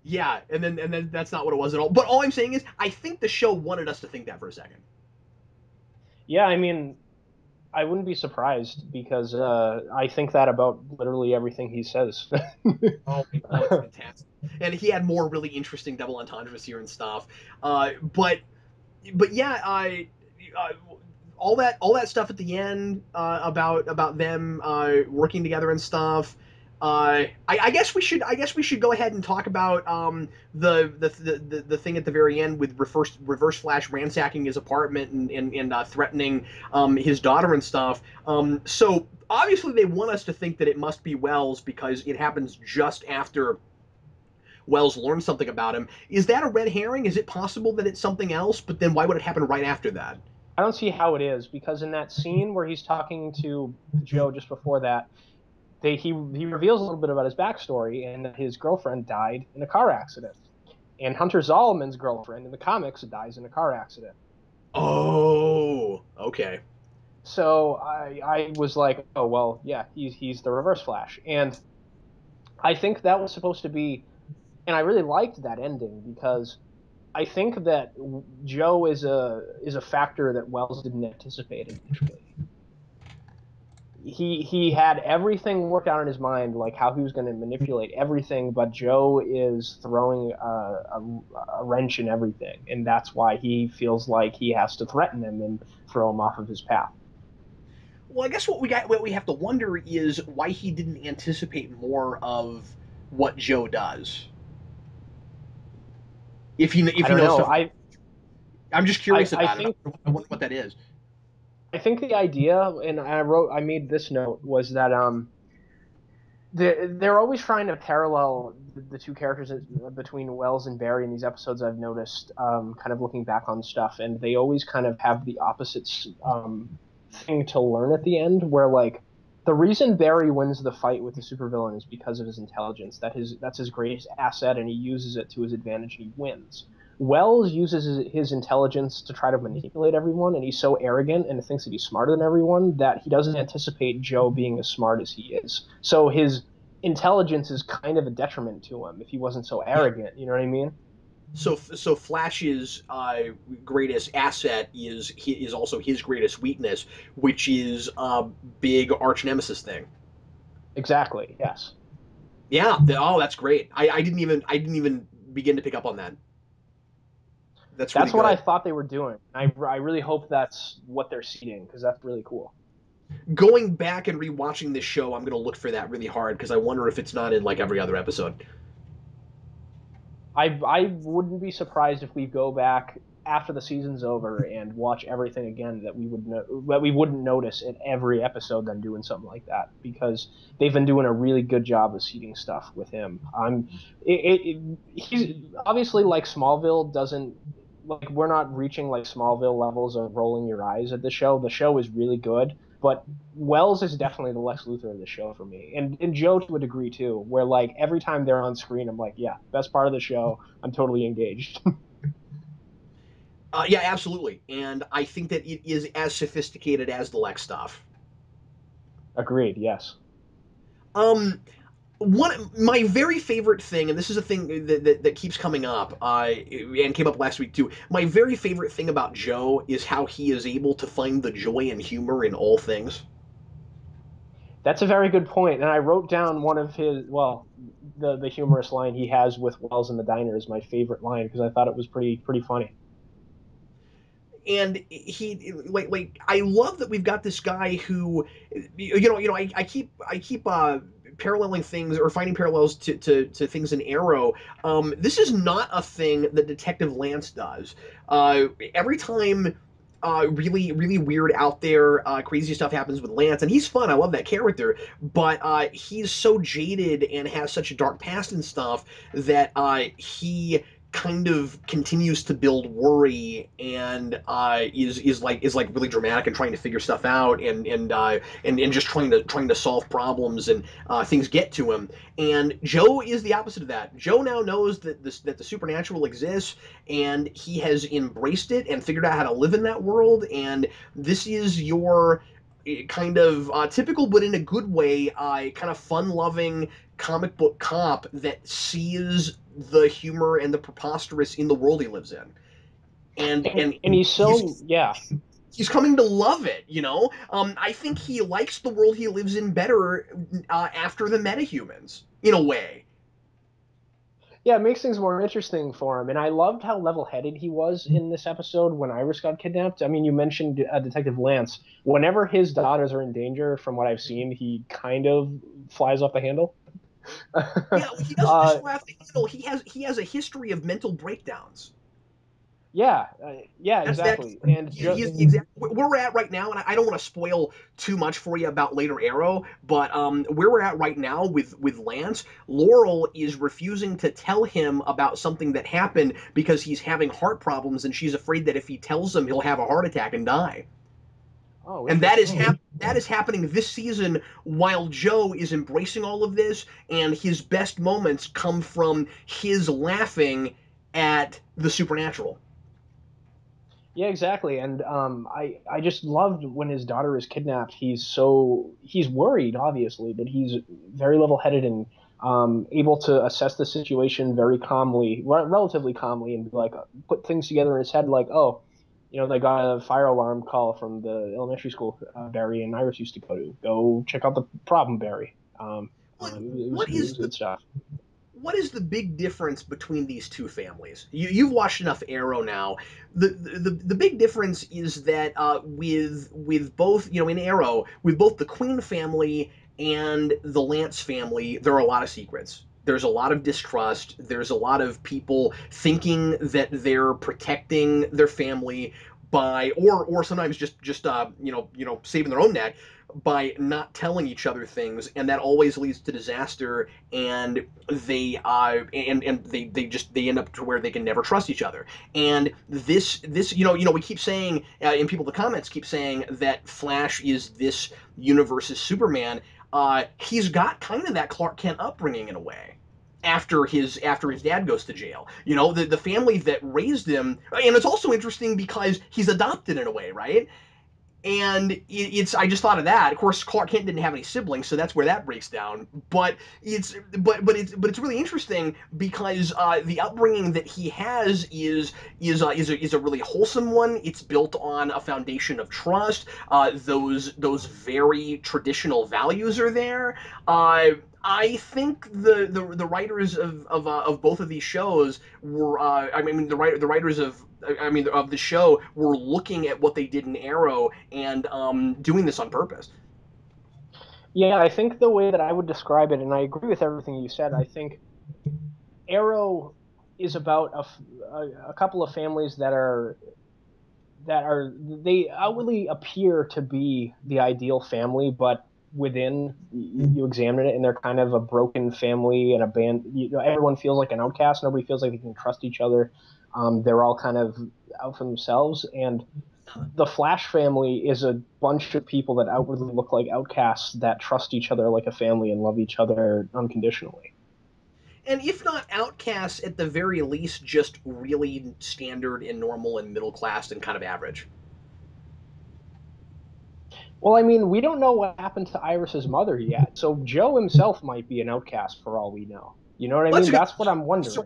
Yeah, and then that's not what it was at all. But all I'm saying is, I think the show wanted us to think that for a second. Yeah, I mean, I wouldn't be surprised because I think that about literally everything he says. Oh, it's fantastic. And he had more really interesting double entendres here and stuff. But yeah, uh, all that stuff at the end about them working together and stuff. I guess we should go ahead and talk about the thing at the very end with reverse Flash ransacking his apartment and threatening his daughter and stuff. So obviously they want us to think that it must be Wells because it happens just after Wells learns something about him. Is that a red herring? Is it possible that it's something else? But then why would it happen right after that? I don't see how it is because in that scene where he's talking to Joe just before that, he reveals a little bit about his backstory and that his girlfriend died in a car accident. And Hunter Zolomond's girlfriend in the comics dies in a car accident. Oh, okay. So I was like, oh well, yeah, he's the Reverse Flash, and I think that was supposed to be, and I really liked that ending because I think that Joe is a factor that Wells didn't anticipate initially. He had everything worked out in his mind, like how he was going to manipulate everything, but Joe is throwing a wrench in everything, and that's why he feels like he has to threaten him and throw him off of his path. Well, I guess what we have to wonder is why he didn't anticipate more of what Joe does. If I he don't knows know. stuff about, I'm just I, curious I about it. think I wonder what that is. I think the idea, and I made this note was that they're always trying to parallel the two characters between Wells and Barry in these episodes. I've noticed, kind of looking back on stuff, and they always kind of have the opposites thing to learn at the end, where like the reason Barry wins the fight with the supervillain is because of his intelligence. That's his greatest asset, and he uses it to his advantage, and he wins. Wells uses his intelligence to try to manipulate everyone, and he's so arrogant and thinks that he's smarter than everyone that he doesn't anticipate Joe being as smart as he is. So his intelligence is kind of a detriment to him if he wasn't so Yeah. arrogant. You know what I mean? So Flash's greatest asset is also his greatest weakness, which is a big arch nemesis thing. Exactly. Yes. Yeah. Oh, that's great. I didn't even begin to pick up on that. That's really That's what I good. thought they were doing. I really hope that's what they're seeding because that's really cool. Going back and rewatching this show, I'm gonna look for that really hard because I wonder if it's not in like every other episode. I wouldn't be surprised if we go back. after the season's over and watch everything again that we wouldn't notice in every episode them doing something like that, because they've been doing a really good job of seeding stuff with him. He's obviously, like, Smallville doesn't, like, we're not reaching like Smallville levels of rolling your eyes at the show. The show is really good, but Wells is definitely the Lex Luthor of the show for me, and Joe to a degree too, where like every time they're on screen, I'm like, yeah, best part of the show. I'm totally engaged. Yeah, absolutely. And I think that it is as sophisticated as the Lex stuff. Agreed. Yes. Um, one my very favorite thing, and this is a thing that keeps coming up, and came up last week too. My very favorite thing about Joe is how he is able to find the joy and humor in all things. That's a very good point. And I wrote down one of his, well, the humorous line he has with Wells in the diner is my favorite line because I thought it was pretty funny. And he like I love that we've got this guy who, I keep paralleling things or finding parallels to things in Arrow. This is not a thing that Detective Lance does. Every time really really weird out there crazy stuff happens with Lance, and he's fun. I love that character, but he's so jaded and has such a dark past and stuff that he kind of continues to build worry and is like really dramatic and trying to figure stuff out and just trying to solve problems, and things get to him. And Joe is the opposite of that. Joe now knows that the supernatural exists, and he has embraced it and figured out how to live in that world. And this is your kind of typical, but in a good way, kind of fun-loving comic book cop that sees the humor and the preposterous in the world he lives in, and And, and and he's so, he's yeah. he's coming to love it. I think he likes the world he lives in better after the metahumans, in a way. Yeah, it makes things more interesting for him. And I loved how level-headed he was in this episode when Iris got kidnapped. I mean, you mentioned Detective Lance. Whenever his daughters are in danger, from what I've seen, he kind of flies off the handle. Yeah, he doesn't just uh, fly off the handle. He has a history of mental breakdowns. yeah, That's exactly. And he's exactly where we're at right now, and I don't want to spoil too much for you about later Arrow, but where we're at right now with Lance, Laurel is refusing to tell him about something that happened because he's having heart problems, and she's afraid that if he tells him, he'll have a heart attack and die. oh, And that is interesting. that is happening this season while Joe is embracing all of this, and his best moments come from his laughing at the supernatural. Yeah, exactly. And I just loved when his daughter is kidnapped. He's worried, obviously, but he's very level-headed and able to assess the situation very calmly, relatively calmly, and like put things together in his head, like, oh, they got a fire alarm call from the elementary school Barry and Iris used to go to. Go check out the problem, Barry. What It was what it is was the good stuff. what is the big difference between these two families? You've watched enough Arrow now. The big difference is that with both, in Arrow, with both the Queen family and the Lance family, there are a lot of secrets. There's a lot of distrust. There's a lot of people thinking that they're protecting their family by, or sometimes just saving their own neck by not telling each other things, and that always leads to disaster. And they end up to where they can never trust each other. And this we keep saying, and people in the comments keep saying that Flash is this universe's Superman. He's got kind of that Clark Kent upbringing in a way. After his dad goes to jail, the family that raised him, and it's also interesting because he's adopted in a way, right? And it's I just thought of that. Of course, Clark Kent didn't have any siblings, so that's where that breaks down. But it's really interesting because the upbringing that he has is a really wholesome one. It's built on a foundation of trust. Those very traditional values are there. I think the writers of both of these shows were I mean the writers of the show were looking at what they did in Arrow and doing this on purpose. Yeah, I think the way that I would describe it, and I agree with everything you said. I think Arrow is about a couple of families that they outwardly appear to be the ideal family, but within you examine it and they're kind of a broken family and a band. Everyone feels like an outcast. Nobody feels like they can trust each other. They're all kind of out for themselves. And the Flash family is a bunch of people that outwardly look like outcasts that trust each other like a family and love each other unconditionally. And if not outcasts, at the very least, just really standard and normal and middle class and kind of average. Well, I mean, we don't know what happened to Iris's mother yet, so Joe himself might be an outcast for all we know. You know what I Well, mean? that's a good That's what I'm point. wondering.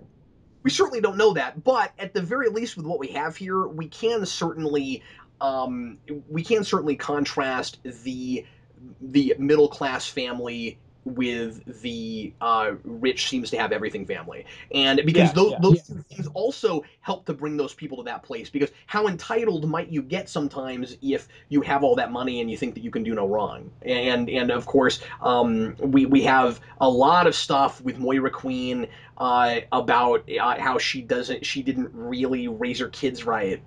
We certainly don't know that, but at the very least, with what we have here, we can certainly contrast the middle class family with the rich seems to have everything family, and because Yes, those yes. two things also help to bring those people to that place. Because how entitled might you get sometimes if you have all that money and you think that you can do no wrong? And of course, we have a lot of stuff with Moira Queen about how she didn't really raise her kids right,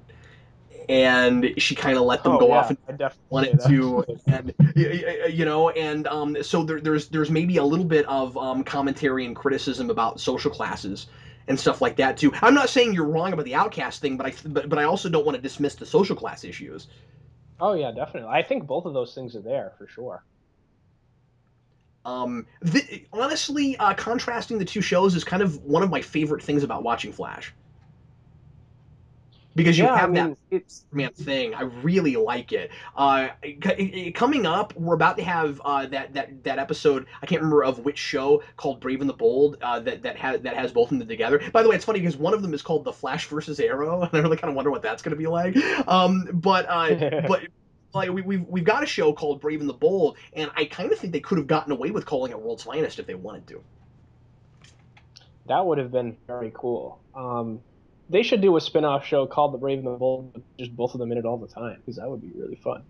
and she kind of let them Oh, go off yeah, and I definitely say wanted that. to, and and so there's maybe a little bit of commentary and criticism about social classes and stuff like that too. I'm not saying you're wrong about the outcast thing, but I also don't want to dismiss the social class issues. Oh, yeah, definitely. I think both of those things are there for sure. Honestly, contrasting the two shows is kind of one of my favorite things about watching Flash, because you Yeah, I have that mean, it. man thing. I really like it. Coming up, we're about to have that episode. I can't remember of which show, called Brave and the Bold. That has both of them together. By the way, it's funny because one of them is called The Flash versus Arrow, and I really kind of wonder what that's going to be like. But like we've got a show called Brave and the Bold, and I kind of think they could have gotten away with calling it World's Finest if they wanted to. That would have been very cool. They should do a spin-off show called The Brave and the Bold, with just both of them in it all the time, because that would be really fun.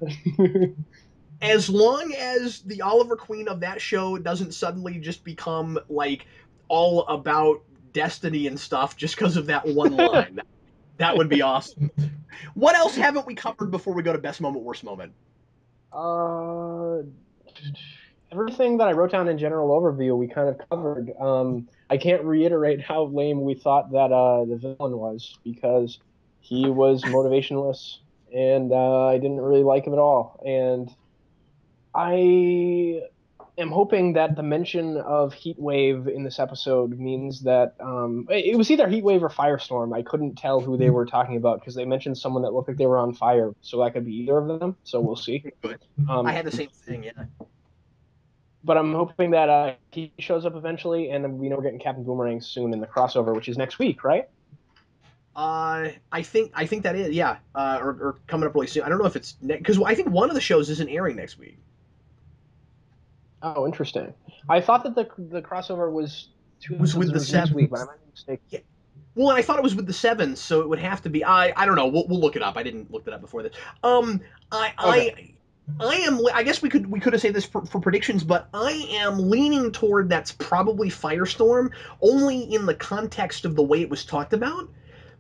As long as the Oliver Queen of that show doesn't suddenly just become like all about destiny and stuff just because of that one line. That would be awesome. What else haven't we covered before we go to best moment, worst moment? uh, Everything that I wrote down in general overview, we kind of covered. I can't reiterate how lame we thought that the villain was because he was motivationless, and I didn't really like him at all. And I am hoping that the mention of heat wave in this episode means that it was either heat wave or firestorm. I couldn't tell who they were talking about because they mentioned someone that looked like they were on fire, so that could be either of them. So we'll see. Good. I Um, had the same thing. Yeah. but I'm hoping that he shows up eventually, and then we know we're getting Captain Boomerang soon in the crossover, which is next week, right? I think that is, yeah, or coming up really soon. I don't know if it's because I think one of the shows isn't airing next week. Oh, interesting. I thought that the crossover was two It was with episodes the was next week, seven. but I might be mistaken. Yeah. Well, and I thought it was with the sevens, so it would have to be. I don't know. We'll look it up. I didn't look that up before this. I Okay. I I am. I guess we could have said this for predictions, but I am leaning toward that's probably Firestorm, only in the context of the way it was talked about,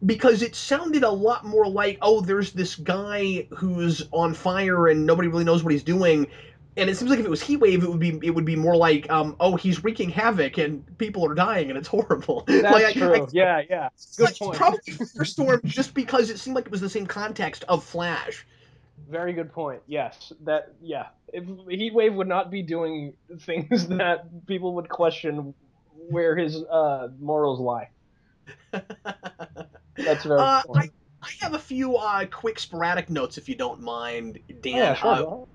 because it sounded a lot more like, oh, there's this guy who's on fire and nobody really knows what he's doing. And it seems like if it was Heatwave, it would be more like, oh, he's wreaking havoc and people are dying and it's horrible. That's like I true. Yeah, yeah. Good like it's point. probably Firestorm just because it seemed like it was the same context of Flash. Very good point. Yes, that yeah. If Heatwave would not be doing things that people would question where his morals lie. That's very good point. I have a few quick sporadic notes if you don't mind, Oh yeah, Dan. sure. Go ahead.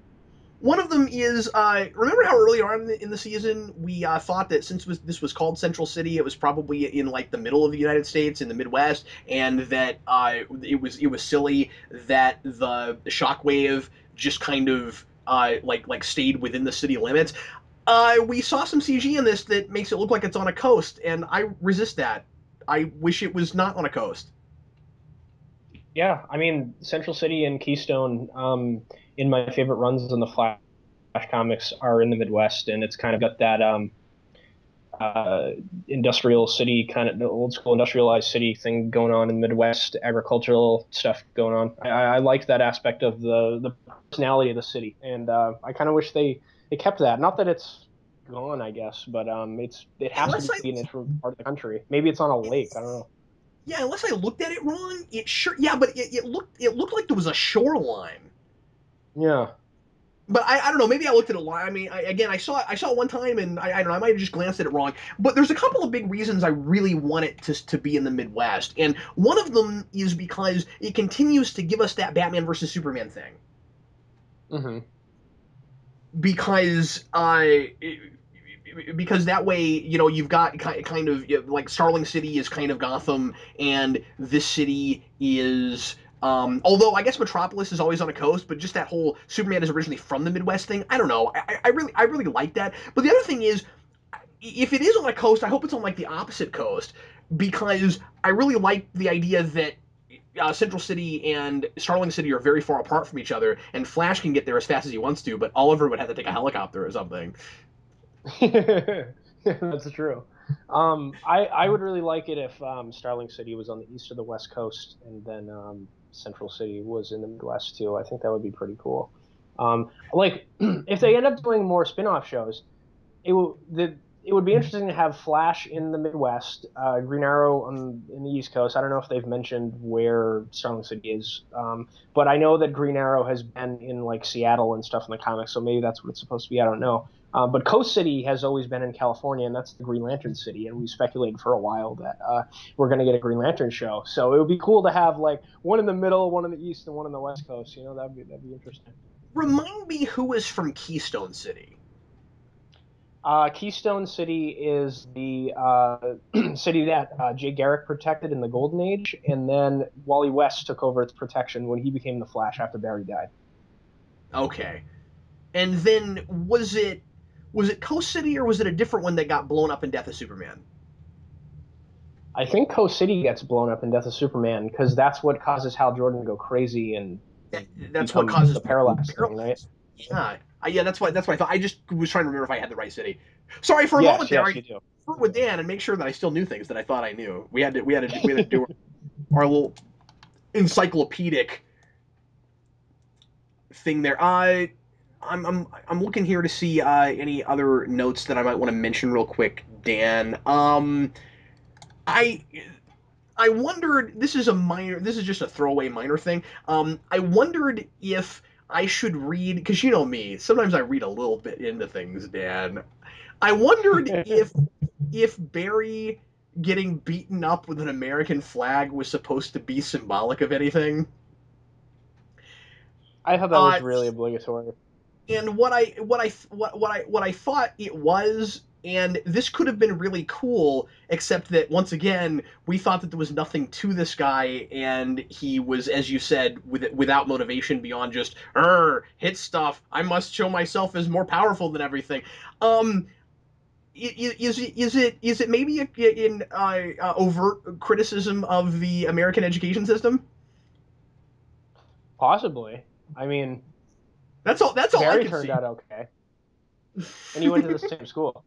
One of them is, remember how early on in the season we thought that since this was called Central City, it was probably in like the middle of the United States, in the Midwest, and that it was silly that the shockwave just kind of like stayed within the city limits. We saw some CG in this that makes it look like it's on a coast, and I resist that. I wish it was not on a coast. Yeah, I mean Central City and Keystone, in my favorite runs in the Flash comics are in the Midwest, and it's kind of got that industrial city, kind of the old school industrialized city thing going on in the Midwest, agricultural stuff going on. I liked that aspect of the personality of the city, and I kind of wish they kept that. Not that it's gone, I guess, but it has to Unless I be an integral part of the country. Maybe it's on a lake. I don't know. yeah, unless I looked at it wrong, it sure yeah, but it looked like there was a shoreline. Yeah. But I don't know. Maybe I looked at it. I mean, again, I saw it one time, and I don't know. I might have just glanced at it wrong. But there's a couple of big reasons I really want it to be in the Midwest, and one of them is because it continues to give us that Batman versus Superman thing. Hmm. Because because that way, you've got kind of like Starling City is kind of Gotham, and this city is. Although I guess Metropolis is always on a coast, but just that whole Superman is originally from the Midwest thing, I don't know. I really like that. But the other thing is, if it is on a coast, I hope it's on like the opposite coast, because I really like the idea that Central City and Starling City are very far apart from each other, and Flash can get there as fast as he wants to, but Oliver would have to take a helicopter or something. That's true. I would really like it if Starling City was on the east or the west coast, and then Central City was in the Midwest too. I think that would be pretty cool. Like if they end up doing more spin-off shows, it would be interesting to have Flash in the Midwest, Green Arrow in the East Coast. I don't know if they've mentioned where Starling City is, but I know that Green Arrow has been in like Seattle and stuff in the comics, so maybe that's what it's supposed to be. I don't know. But Coast City has always been in California, and that's the Green Lantern city. And we speculated for a while that we're going to get a Green Lantern show. So it would be cool to have like one in the middle, one in the east, and one in the west coast. You know, that'd be interesting. Remind me who is from Keystone City. Keystone City is the city that Jay Garrick protected in the Golden Age, and then Wally West took over its protection when he became the Flash after Barry died. Okay, and then was it Coast City or was it a different one that got blown up in Death of Superman? I think Coast City gets blown up in Death of Superman because that's what causes Hal Jordan to go crazy and That's what become causes the parallax thing, right? parallax. Yeah, yeah. That's what I thought. I just was trying to remember if I had the right city. Sorry for a moment Yes, there. yes, I you do. conferred with Dan and make sure that I still knew things that I thought I knew. We had to do our little encyclopedic thing there. I'm looking here to see any other notes that I might want to mention real quick, Dan. I I wondered. This is a minor. This is just a throwaway minor thing. I wondered if I should read because you know me. Sometimes I read a little bit into things, Dan. I wondered if Barry getting beaten up with an American flag was supposed to be symbolic of anything. I thought that Uh, was really obligatory. and what I thought it was, and this could have been really cool, except that once again we thought that there was nothing to this guy, and he was, as you said, without motivation beyond just hit stuff. I must show myself as more powerful than everything. Um, is it maybe in overt criticism of the American education system? Possibly. I mean, That's all I Barry can turned see. out okay, and he went to the same school.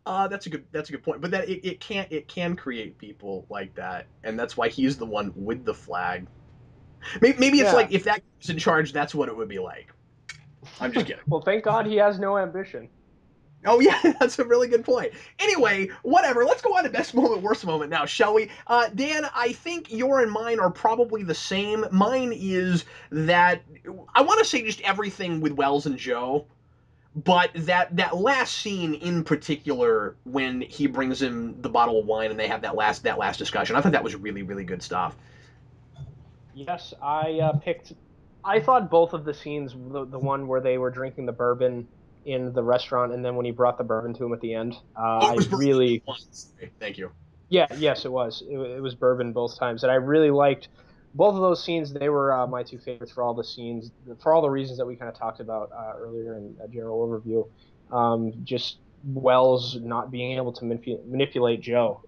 That's a good point. But that it can create people like that, and that's why he's the one with the flag. Maybe it's Yeah. like if that was in charge, that's what it would be like. I'm just kidding. Well, thank God he has no ambition. Oh yeah, that's a really good point. Anyway, whatever. Let's go on to best moment, worst moment now, shall we? Dan, I think your and mine are probably the same. Mine is that I want to say just everything with Wells and Joe. But that last scene in particular, when he brings him the bottle of wine and they have that last discussion, I thought that was really really good stuff. Yes, I picked. I thought both of the scenes, the one where they were drinking the bourbon in the restaurant, and then when he brought the bourbon to him at the end, Oh, it I was bourbon really, once. Thank you. yeah, yes, it was. It was bourbon both times, and I really liked both of those scenes. They were my two favorites for all the scenes, for all the reasons that we kind of talked about earlier in a general overview. Just Wells not being able to manipulate Joe.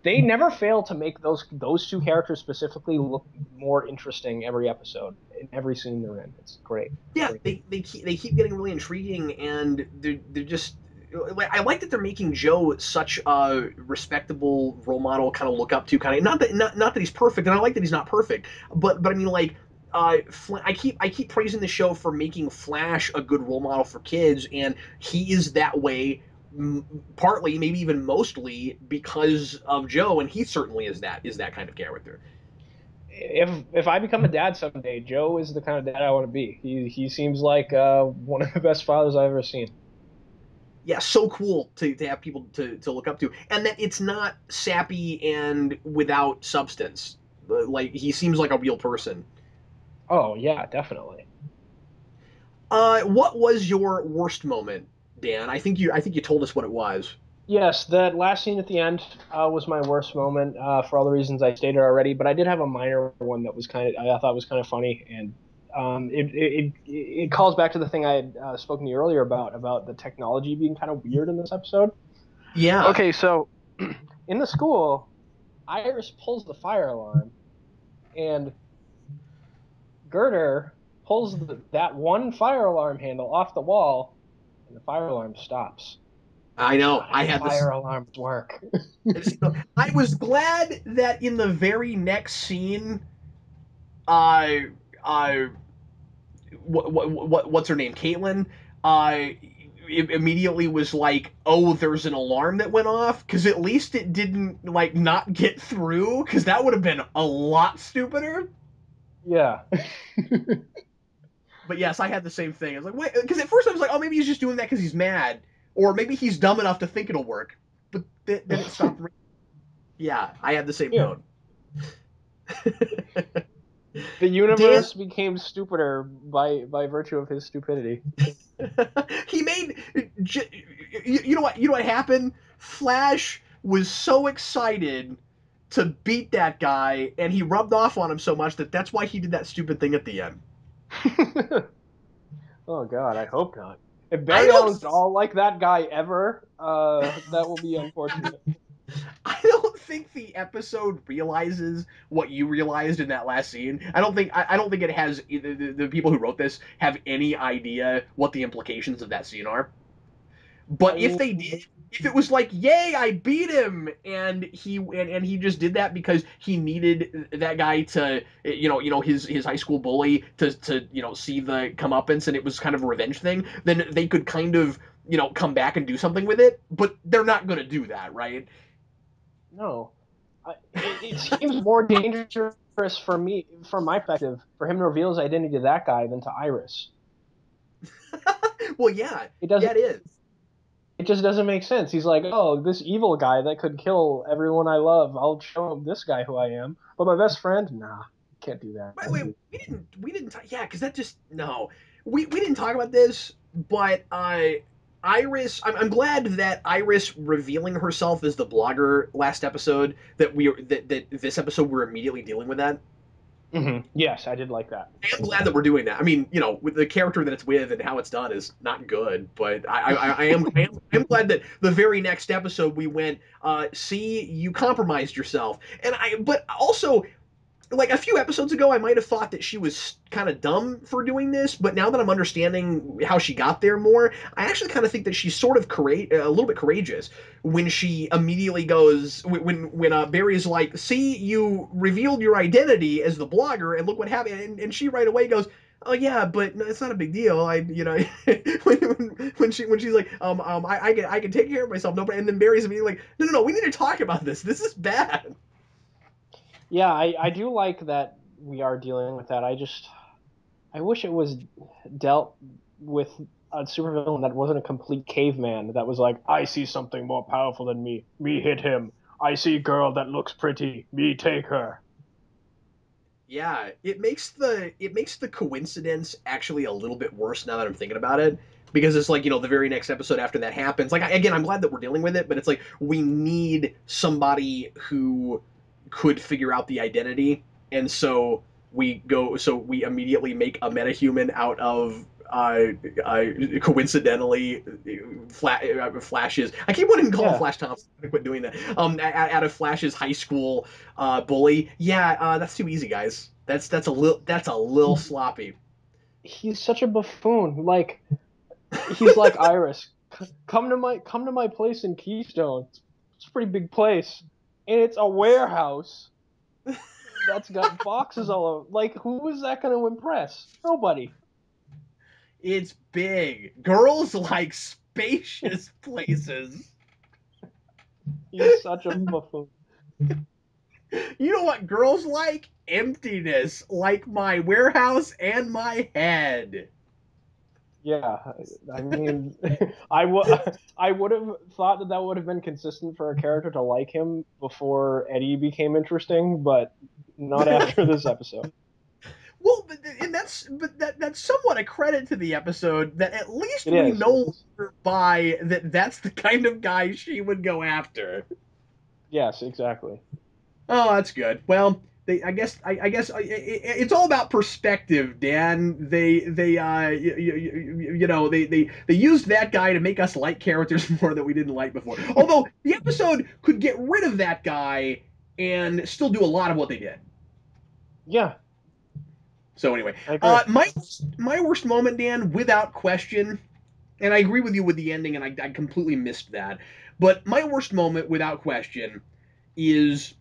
They never fail to make those two characters specifically look more interesting every episode in every scene they're in. It's great, Yeah, great. they keep getting really intriguing, and they're just I like that they're making Joe such a respectable role model, kind of look up to, kind of not that he's perfect, and I like that he's not perfect, but I mean like. I keep praising the show for making Flash a good role model for kids, and he is that way partly, maybe even mostly, because of Joe, and he certainly is that kind of character. If I become a dad someday, Joe is the kind of dad I want to be. He seems like one of the best fathers I've ever seen. Yeah, so cool to have people to look up to, and that it's not sappy and without substance. Like he seems like a real person. Oh yeah, definitely. What was your worst moment, Dan? I think you told us what it was. Yes, that last scene at the end was my worst moment for all the reasons I stated already. But I did have a minor one that was I thought was kind of funny, and it calls back to the thing I had spoken to you earlier about the technology being kind of weird in this episode. Yeah, Okay, so in the school, Iris pulls the fire alarm, and Girder pulls that one fire alarm handle off the wall, and the fire alarm stops. I know. How do I had this. fire alarms work? I was glad that in the very next scene, I, I, what's her name, Caitlin, immediately was like, "Oh, there's an alarm that went off," because at least it didn't like not get through, because that would have been a lot stupider. Yeah. But yes, I had the same thing. I was like, wait, because at first I was like, oh, maybe he's just doing that because he's mad, or maybe he's dumb enough to think it'll work. But then it stopped. Yeah, I had the same Yeah. note. The Dan, universe became stupider by virtue of his stupidity. he made. You know what? You know what happened? Flash was so excited to beat that guy, and he rubbed off on him so much that's why he did that stupid thing at the end. Oh God, I hope not. If I Barry don't. Allen's at all like that guy ever, that will be unfortunate. I don't think the episode realizes what you realized in that last scene. I don't think it has the people who wrote this have any idea what the implications of that scene are. I But if mean, they did, if it was like, "Yay, I beat him," and he just did that because he needed that guy to, his high school bully to see the comeuppance, and it was kind of a revenge thing, then they could kind of come back and do something with it. But they're not going to do that, right? no. It seems more dangerous for me, from my perspective, for him to reveal his identity to that guy than to Iris. Well, yeah, It yeah, doesn't. it is. It just doesn't make sense. He's like, oh, this evil guy that could kill everyone I love. I'll show him this guy who I am. But my best friend, nah, can't do that. By the way, we didn't talk, yeah, because that just no, we didn't talk about this, but Iris, I'm glad that Iris revealing herself as the blogger last episode that this episode we're immediately dealing with that. Yes, I did like that. I am glad that we're doing that. I mean, with the character that it's with and how it's done is not good, but I am glad that the very next episode we went, see, you compromised yourself, but also like a few episodes ago, I might have thought that she was kind of dumb for doing this, but now that I'm understanding how she got there more, I actually kind of think that she's sort of a little bit courageous when she immediately goes when Barry's like, "See, you revealed your identity as the blogger, and look what happened," and she right away goes. Oh yeah, but no, it's not a big deal. When she's like, I can take care of myself. No, and then Barry's immediately like, no, we need to talk about this. This is bad. Yeah, I do like that we are dealing with that. I wish it was dealt with a supervillain that wasn't a complete caveman that was like, I see something more powerful than me. Me hit him. I see girl that looks pretty. Me take her. Yeah, it makes the coincidence actually a little bit worse now that I'm thinking about it, because it's like the very next episode after that happens. Like again, I'm glad that we're dealing with it, but it's like we need somebody who could figure out the identity, and so we immediately make a metahuman out of coincidentally Flash's. I keep wanting to call him Yeah. Flash Thompson. I quit doing that. Out of Flash's high school bully. Yeah, that's too easy, guys. That's a little sloppy. He's such a buffoon. Like, he's like Iris. come to my place in Keystone. It's a pretty big place, and it's a warehouse that's got boxes all over. Like, who is that going to impress? Nobody. It's big. Girls like spacious places. He's such a buffoon. You know what girls like? Emptiness, like my warehouse and my head. Yeah, I mean, I would have thought that would have been consistent for a character to like him before Eddie became interesting, but not after this episode. Well, that's somewhat a credit to the episode that at least It we is. It know is. by that that's the kind of guy she would go after. Yes, exactly. Oh, that's good. Well, I guess it's all about perspective, Dan. They used that guy to make us like characters more that we didn't like before. Although the episode could get rid of that guy and still do a lot of what they did. Yeah, So anyway, I agree. my worst moment, Dan, without question, and I agree with you with the ending, and I completely missed that. But my worst moment, without question, is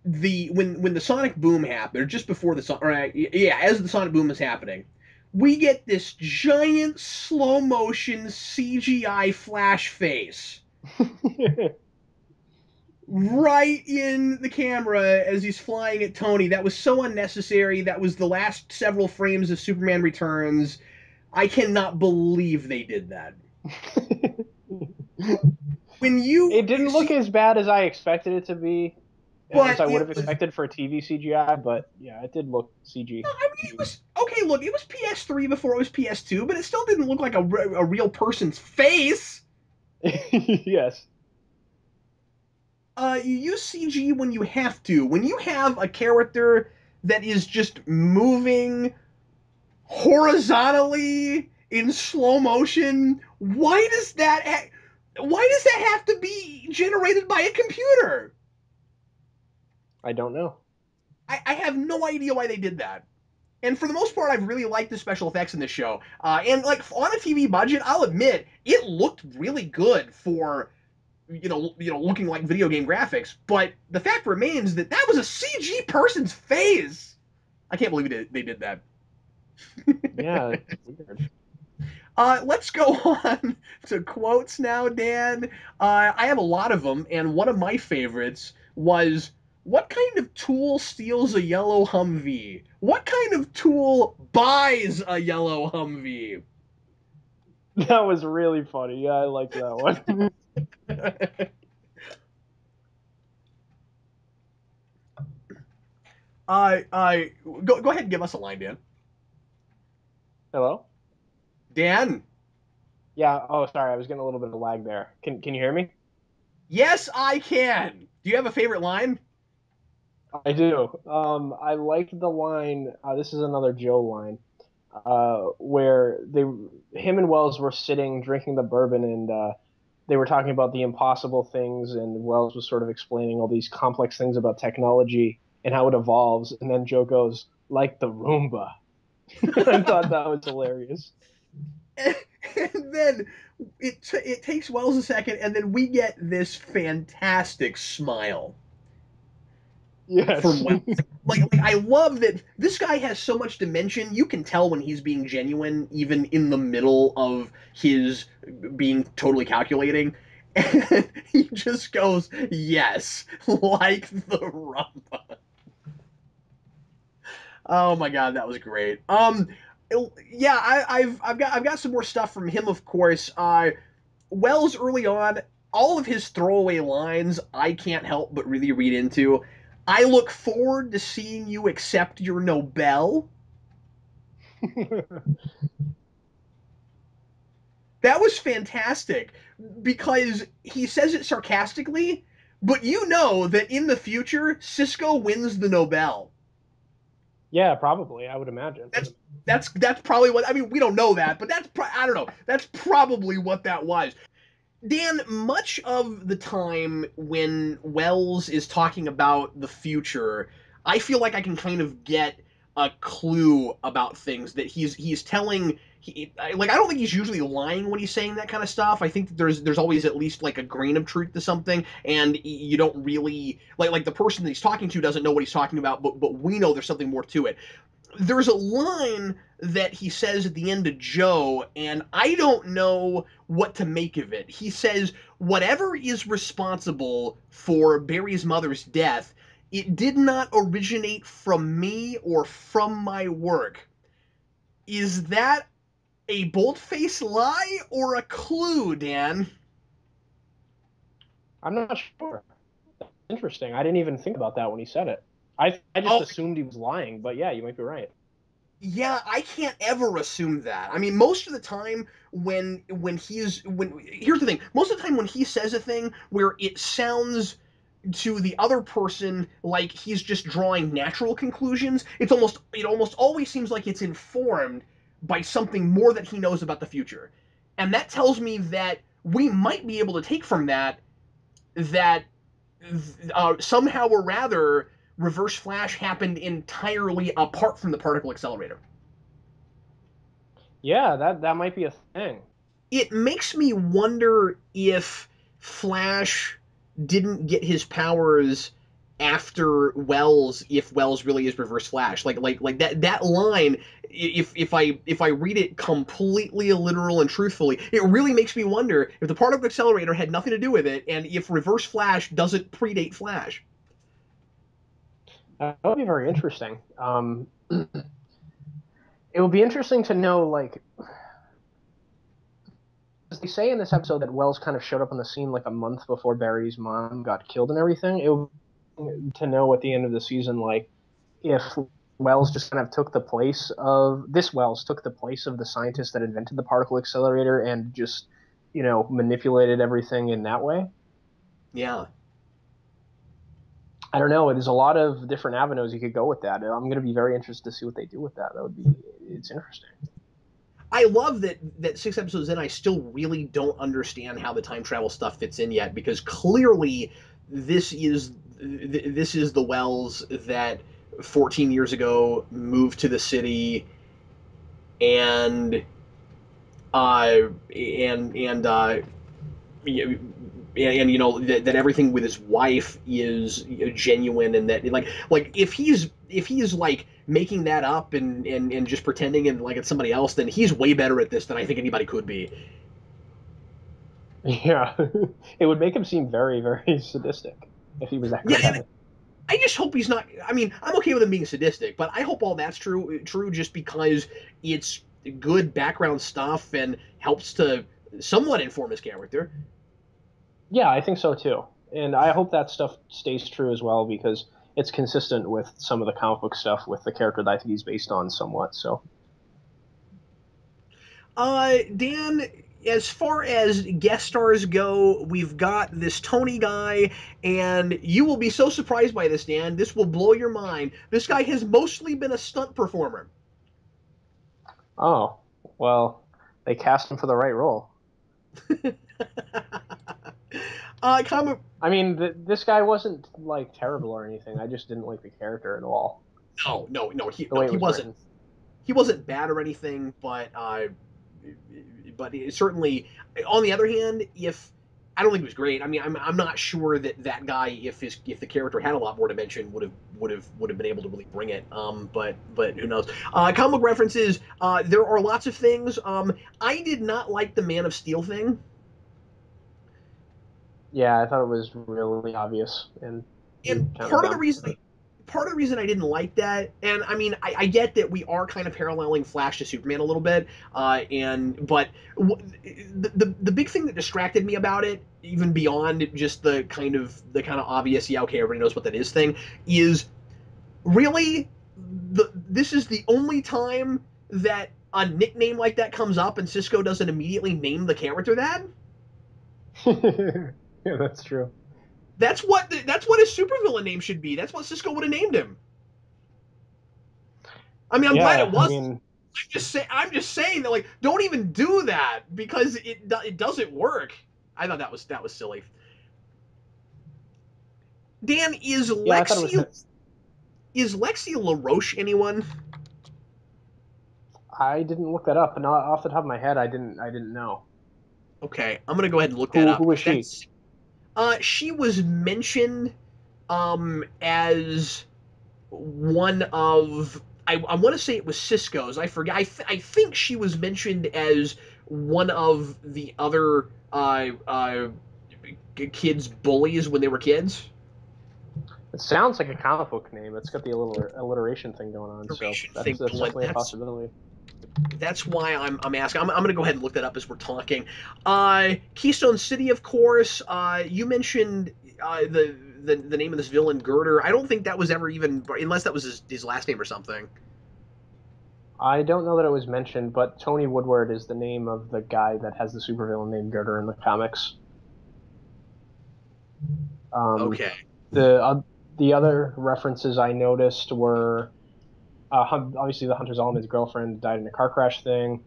the when the sonic boom happened, or just before as the sonic boom is happening, we get this giant slow motion CGI flash face right in the camera as he's flying at Tony. That was so unnecessary. That was the last several frames of Superman Returns. I cannot believe they did that. When you It didn't look see, as bad as I expected it to be, as but I would it have was expected for a TV CGI, but yeah, it did look CG. I mean, it was okay. Look, it was PS3 before it was PS2, but it still didn't look like a real person's face. Yes. You use CG when you have to. When you have a character that is just moving horizontally in slow motion, why does that have to be generated by a computer? I don't know. I have no idea why they did that. And for the most part, I've really liked the special effects in this show. And like on a TV budget, I'll admit it looked really good for looking like video game graphics. But the fact remains that that was a CG person's face. I can't believe they did that. Yeah, it's weird. Let's go on to quotes now, Dan. I have a lot of them, and one of my favorites was, "What kind of tool steals a yellow Humvee? What kind of tool buys a yellow Humvee?" That was really funny. Yeah, I liked that one. I go ahead and give us a line, Dan. Hello? Dan, Yeah, oh sorry, I was getting a little bit of lag there. Can you hear me? yes, I can. Do you have a favorite line? I do. I liked the line, this is another Joe line, where him and Wells were sitting drinking the bourbon and they were talking about the impossible things, and Wells was sort of explaining all these complex things about technology and how it evolves, and then Joe goes, like the Roomba. I thought that was hilarious. And then it takes Wells a second, and then we get this fantastic smile from Yes. Wells. Like I love that this guy has so much dimension. You can tell when he's being genuine, even in the middle of his being totally calculating. And he just goes, "Yes, like the rumba." Oh my god, that was great. Yeah, I've got some more stuff from him, of course. Wells early on, all of his throwaway lines, I can't help but really read into. "I look forward to seeing you accept your Nobel." That was fantastic because he says it sarcastically, but you know that in the future, Cisco wins the Nobel. Yeah, probably, I would imagine. That's probably what I mean. We don't know that, but I don't know. That's probably what that was. Dan, much of the time when Wells is talking about the future, I feel like I can kind of get a clue about things that he's telling I don't think he's usually lying when he's saying that kind of stuff. I think that there's always at least like a grain of truth to something, and you don't really like the person that he's talking to doesn't know what he's talking about, but we know there's something more to it. There's a line that he says at the end of Joe, and I don't know what to make of it. He says, "Whatever is responsible for Barry's mother's death, it did not originate from me or from my work." Is that a bold-faced lie or a clue, Dan? I'm not sure. Interesting. I didn't even think about that when he said it. I just Oh, assumed he was lying, but yeah, you might be right. yeah, I can't ever assume that. I mean, most of the time when here's the thing. Most of the time when he says a thing where it sounds to the other person like he's just drawing natural conclusions, it almost always seems like it's informed by something more that he knows about the future. And that tells me that we might be able to take from that somehow or rather Reverse Flash happened entirely apart from the particle accelerator. Yeah, that might be a thing. It makes me wonder if Flash didn't get his powers after Wells, if Wells really is Reverse Flash. Like that line, if I read it completely literal and truthfully, it really makes me wonder if the particle accelerator had nothing to do with it, and if Reverse Flash doesn't predate Flash. That would be very interesting. It would be interesting to know, like, as they say in this episode that Wells kind of showed up on the scene like a month before Barry's mom got killed and everything. It would be to know at the end of the season, like, if Wells just kind of took the place of this Wells took the place of the scientist that invented the particle accelerator and just, manipulated everything in that way. Yeah. I don't know. There's a lot of different avenues you could go with that. I'm going to be very interested to see what they do with that. It's interesting. I love that 6 episodes in, I still really don't understand how the time travel stuff fits in yet, because clearly this is this is the Wells that 14 years ago moved to the city and and that everything with his wife is genuine, and that like if he's like making that up and just pretending and like it's somebody else, then he's way better at this than I think anybody could be. Yeah, it would make him seem very, very sadistic if he was that Yeah, good and at it. I just hope he's not. I mean, I'm okay with him being sadistic, but I hope all that's true just because it's good background stuff and helps to somewhat inform his character. Yeah, I think so too. And I hope that stuff stays true as well because it's consistent with some of the comic book stuff with the character that I think he's based on somewhat. So, Dan, as far as guest stars go, we've got this Tony guy, and you will be so surprised by this, Dan. This will blow your mind. This guy has mostly been a stunt performer. oh, well, they cast him for the right role. Comic. I mean, this guy wasn't like terrible or anything. I just didn't like the character at all, No, no, no. the way it He was wasn't. written. He wasn't bad or anything, but certainly. On the other hand, if I don't think it was great. I mean, I'm not sure that guy, if the character had a lot more dimension, would have been able to really bring it. But who knows? Comic references. There are lots of things. I did not like the Man of Steel thing. Yeah, I thought it was really obvious and And kind of dumb. part of the reason I didn't like that, and I mean, I get that we are kind of paralleling Flash to Superman a little bit, but the big thing that distracted me about it, even beyond just the kind of obvious, yeah, okay, everybody knows what that is thing, is really this is the only time that a nickname like that comes up, and Cisco doesn't immediately name the character that. Yeah, that's true. That's what his supervillain name should be. That's what Cisco would have named him. I mean, I'm glad it Yeah, I was. mean, I'm just saying that, like, don't even do that because it doesn't work. I thought that was silly. Dan, is yeah, I thought it was. Lexi LaRoche anyone? I didn't look that up, and off the top of my head, I didn't know. Okay, I'm gonna go ahead and look that Who up. was she? That's she was mentioned as one of I want to say it was Cisco's. I forget. I think she was mentioned as one of the other kids' bullies when they were kids. It sounds like a comic book name. It's got the alliteration thing going on, so Iteration that's thing that's going. definitely a possibility. That's why I'm asking. I'm gonna go ahead and look that up as we're talking. Keystone City, of course. You mentioned the name of this villain, Girder. I don't think that was ever even, unless that was his last name or something. I don't know that it was mentioned, but Tony Woodward is the name of the guy that has the supervillain named Girder in the comics. Um, Okay. the uh, the other references I noticed were obviously the Hunter Zolomond's girlfriend died in a car crash thing.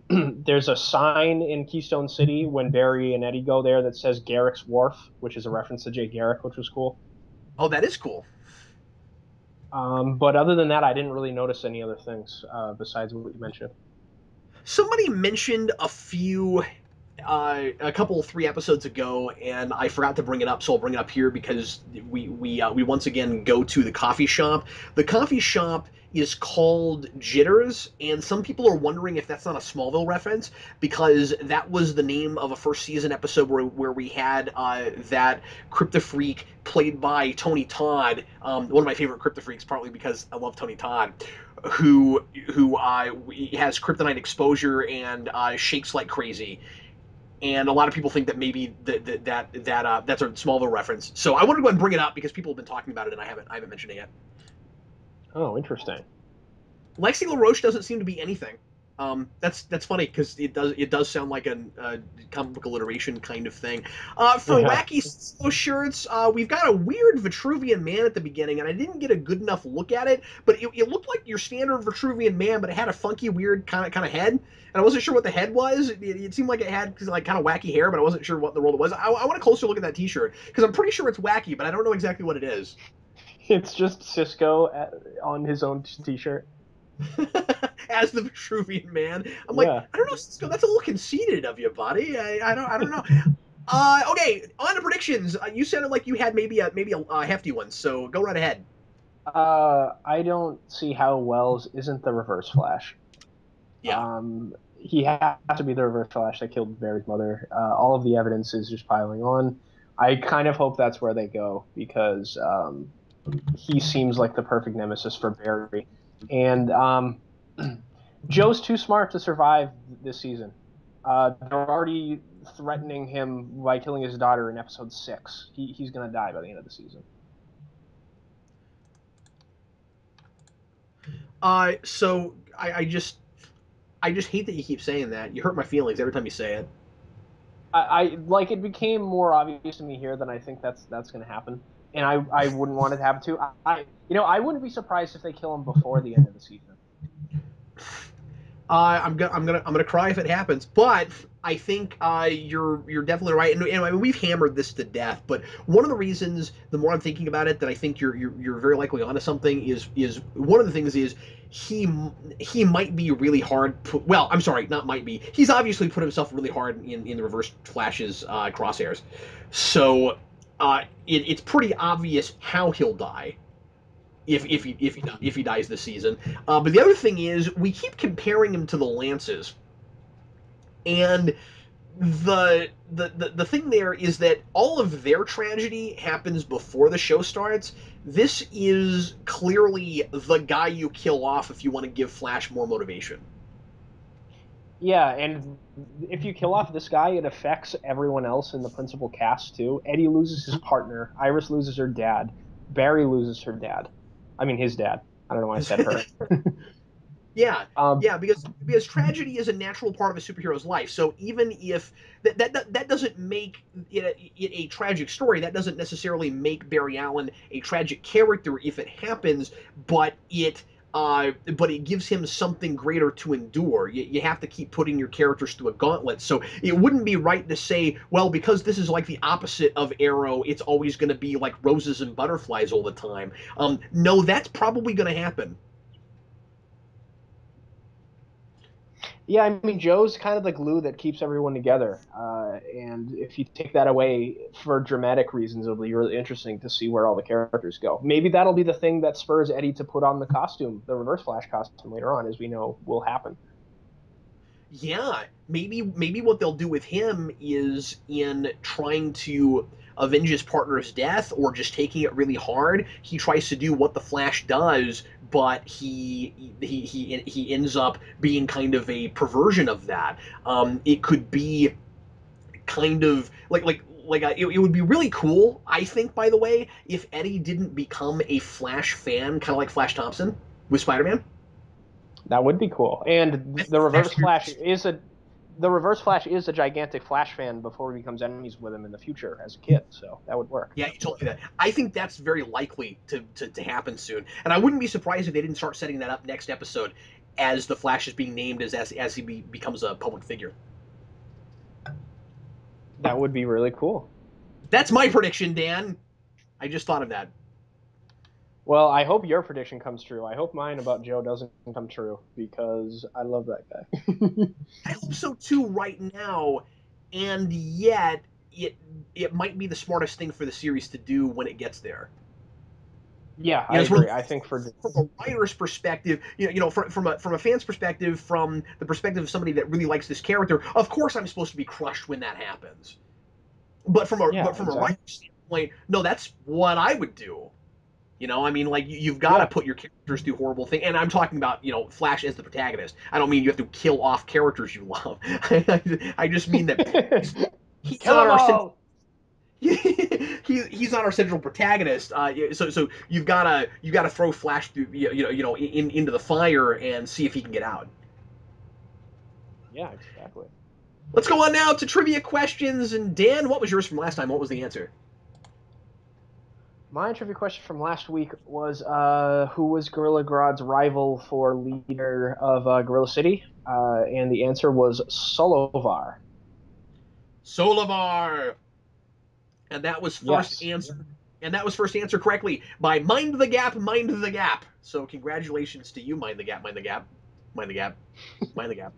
There's a sign in Keystone City when Barry and Eddie go there that says Garrick's Wharf, which is a reference to Jay Garrick, which was cool. Oh, that is cool. But other than that, I didn't really notice any other things besides what you mentioned. Somebody mentioned a couple 3 episodes ago, and I forgot to bring it up, so I'll bring it up here because we once again go to the coffee shop. The coffee shop is called Jitters, and some people are wondering if that's not a Smallville reference because that was the name of a first season episode where we had that Crypto Freak played by Tony Todd, one of my favorite Crypto Freaks, partly because I love Tony Todd, who has kryptonite exposure and shakes like crazy. And a lot of people think that maybe that's a Smallville reference. So I wanted to go ahead and bring it up because people have been talking about it, and I haven't mentioned it yet. Oh, interesting. Lexi LaRoche doesn't seem to be anything. That's funny because it does sound like a comic book alliteration kind of thing. For Yeah. wacky Cisco shirts, we've got a weird Vitruvian man at the beginning, and I didn't get a good enough look at it, but it looked like your standard Vitruvian man, but it had a funky, weird kind of head, and I wasn't sure what the head was. It seemed like it had like kind of wacky hair, but I wasn't sure what in the world it was. I want a closer look at that T-shirt because I'm pretty sure it's wacky, but I don't know exactly what it is. It's just Cisco on his own T-shirt. As the Vitruvian man. I'm like, Yeah. I don't know, Cisco, that's a little conceited of you, buddy. I don't know. Okay, on to predictions. You sounded like you had maybe a hefty one, so go right ahead. I don't see how Wells isn't the Reverse Flash. Yeah. He has to be the Reverse Flash that killed Barry's mother. All of the evidence is just piling on. I kind of hope that's where they go because he seems like the perfect nemesis for Barry. And Joe's too smart to survive this season. They're already threatening him by killing his daughter in episode 6. He's going to die by the end of the season. So I just hate that you keep saying that. You hurt my feelings every time you say it. I like it became more obvious to me here than I think that's going to happen, and I wouldn't want it to happen too. I wouldn't be surprised if they kill him before the end of the season. I'm gonna cry if it happens, but I think you're definitely right, and I mean, we've hammered this to death. But one of the reasons, the more I'm thinking about it, that I think you're very likely onto something is one of the things is he he might be really hard. Well, I'm sorry, not might be. He's obviously put himself really hard in the Reverse Flash's crosshairs, so it's pretty obvious how he'll die if he dies this season. But the other thing is we keep comparing him to the Lances, and the thing there is that all of their tragedy happens before the show starts. This is clearly the guy you kill off if you want to give Flash more motivation. Yeah, and if you kill off this guy, it affects everyone else in the principal cast too. Eddie loses his partner. Iris loses her dad. Barry loses her dad. I mean, his dad. I don't know why I said her. Yeah, Um, yeah, because tragedy is a natural part of a superhero's life. So even if that doesn't make it a tragic story, that doesn't necessarily make Barry Allen a tragic character if it happens, but it gives him something greater to endure. You have to keep putting your characters through a gauntlet. So it wouldn't be right to say, well, because this is like the opposite of Arrow, it's always going to be like roses and butterflies all the time. No, that's probably going to happen. Yeah, I mean, Joe's kind of the glue that keeps everyone together. And if you take that away for dramatic reasons, it'll be really interesting to see where all the characters go. Maybe that'll be the thing that spurs Eddie to put on the costume, the Reverse Flash costume later on, as we know will happen. Yeah, maybe what they'll do with him is in trying to avenge his partner's death or just taking it really hard, he tries to do what the Flash does, but he ends up being kind of a perversion of that. It could be kind of it would be really cool, I think, by the way, if Eddie didn't become a Flash fan, kind of like Flash Thompson with Spider-Man. That would be cool. And I think Flash The Reverse Flash is a gigantic Flash fan before he becomes enemies with him in the future as a kid, so that would work. Yeah, you told me that. I think that's very likely to happen soon, and I wouldn't be surprised if they didn't start setting that up next episode, as the Flash is being named as he becomes a public figure. That would be really cool. That's my prediction, Dan. I just thought of that. Well, I hope your prediction comes true. I hope mine about Joe doesn't come true because I love that guy. I hope so too right now, and yet it might be the smartest thing for the series to do when it gets there. Yeah, You I know, agree. I think for from a writer's perspective, from a fan's perspective, from the perspective of somebody that really likes this character, of course I'm supposed to be crushed when that happens. yeah, But from a exactly. writer's standpoint, no, that's what I would do. You know, I mean, like you've got to Yeah. put your characters through horrible things, and I'm talking about Flash as the protagonist. I don't mean you have to kill off characters you love. I just mean that he's Kill not them our all. he's not our central protagonist. So you've gotta throw Flash through into the fire and see if he can get out. Yeah, exactly. Let's go on now to trivia questions. And Dan, what was yours from last time? What was the answer? My trivia question from last week was who was Gorilla Grodd's rival for leader of Gorilla City? And the answer was Solovar. Solovar, and that was first Yes. answer. And that was first answer correctly by Mind the Gap, Mind the Gap. So congratulations to you, Mind the Gap, Mind the Gap, Mind the Gap, Mind the Gap.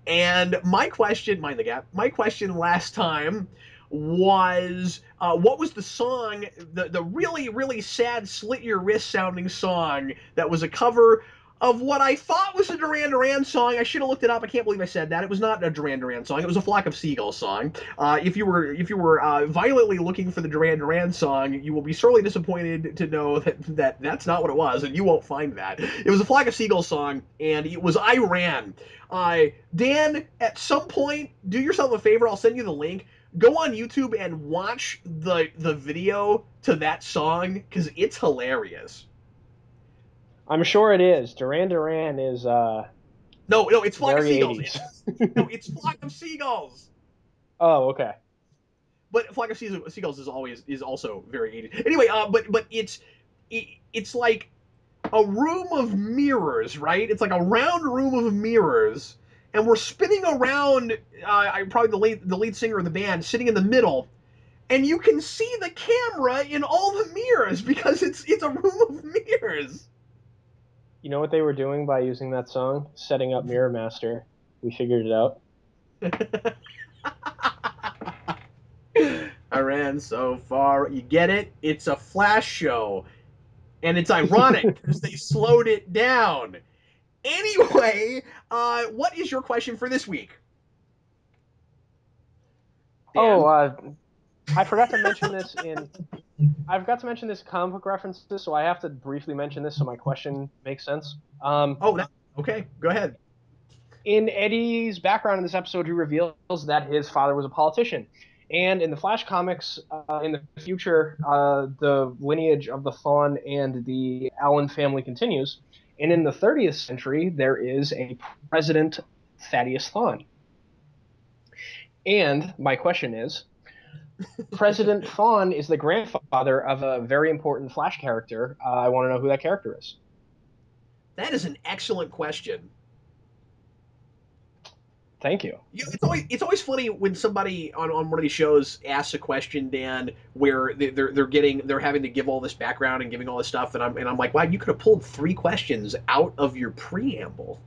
And my question, Mind the Gap, my question last time was what was the song, the really, really sad slit your wrist sounding song that was a cover of what I thought was a Duran Duran song. I should have looked it up. I can't believe I said that. It was not a Duran Duran song. It was a Flock of Seagulls song. If you were violently looking for the Duran Duran song, you will be sorely disappointed to know that that's not what it was, and you won't find that. It was a Flock of Seagulls song, and it was I Ran. Dan, at some point, do yourself a favor. I'll send you the link. Go on YouTube and watch the video to that song because it's hilarious. I'm sure it is. Duran Duran is No, it's Flock of very Seagulls. 80s. It's Flock of Seagulls. Oh, okay. But Flock of Seagulls is also very 80s. Anyway, but it's like a room of mirrors, right? It's like a round room of mirrors, and we're spinning around. Probably the lead singer of the band sitting in the middle, and you can see the camera in all the mirrors because it's a room of mirrors. You know what they were doing by using that song? Setting up Mirror Master. We figured it out. I ran so far. You get it? It's a Flash show, and it's ironic because they slowed it down. Anyway, what is your question for this week, Oh, Dan? I forgot to mention this in. I forgot to mention this comic book references, so I have to briefly mention this so my question makes sense. Oh, okay. Go ahead. In Eddie's background in this episode, he reveals that his father was a politician. And in the Flash comics, in the future, the lineage of the Thawne and the Allen family continues. And in the 30th century, there is a President Thaddeus Thawne. And my question is, President Thawne is the grandfather of a very important Flash character. I want to know who that character is. That is an excellent question. Thank you. It's always funny when somebody on one of these shows asks a question, Dan, where they're having to give all this background and giving all this stuff, and I'm like, wow, you could have pulled three questions out of your preamble.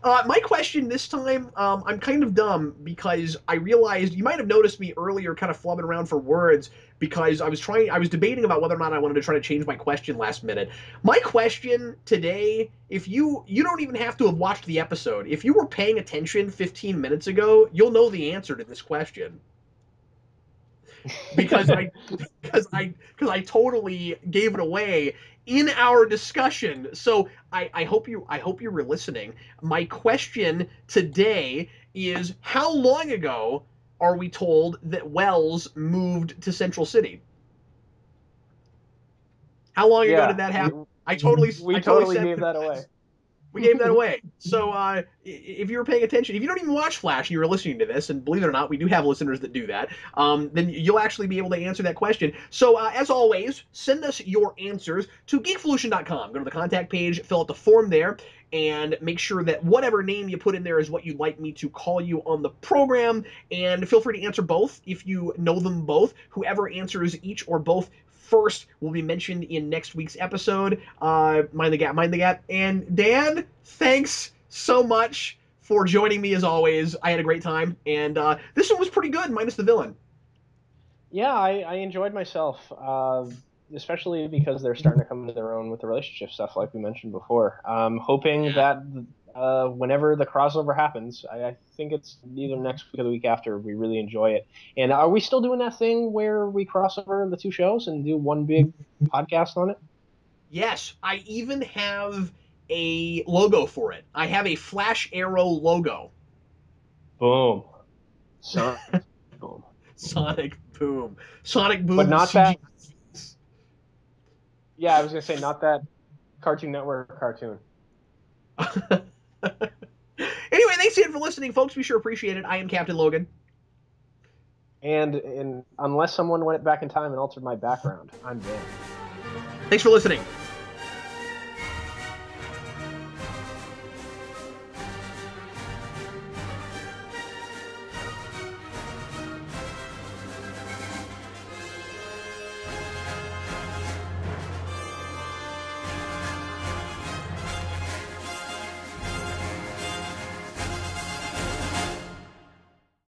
My question this time, I'm kind of dumb because I realized you might have noticed me earlier kind of flubbing around for words because I was debating about whether or not I wanted to try to change my question last minute. My question today, if you don't even have to have watched the episode. If you were paying attention 15 minutes ago, you'll know the answer to this question because I because I totally gave it away in our discussion. So I hope you were listening. My question today is how long ago are we told that Wells moved to Central City? How long ago did Yeah, that we happen? we I totally totally said gave that away. we gave that away. So if you were paying attention, if you don't even watch Flash and you were listening to this, and believe it or not, we do have listeners that do that, then you'll actually be able to answer that question. So as always, send us your answers to geekvolution.com. Go to the contact page, fill out the form there, and make sure that whatever name you put in there is what you'd like me to call you on the program. And feel free to answer both if you know them both. Whoever answers each or both first will be mentioned in next week's episode. Mind the gap, mind the gap. And Dan, thanks so much for joining me as always. I had a great time, and this one was pretty good, minus the villain. Yeah, I enjoyed myself, especially because they're starting to come into their own with the relationship stuff, like we mentioned before. Hoping Yeah. that whenever the crossover happens, I think it's either next week or the week after, we really enjoy it. And are we still doing that thing where we cross over the two shows and do one big podcast on it? Yes, I even have a logo for it. I have a Flash Arrow logo. Boom. Son. Boom. Sonic Boom. Sonic But Boom not that. CG. Yeah, I was gonna say not that Cartoon Network cartoon. Anyway, thanks again for listening, folks. We sure appreciate it. I am Captain Logan. And unless someone went back in time and altered my background, I'm Dan. Thanks for listening.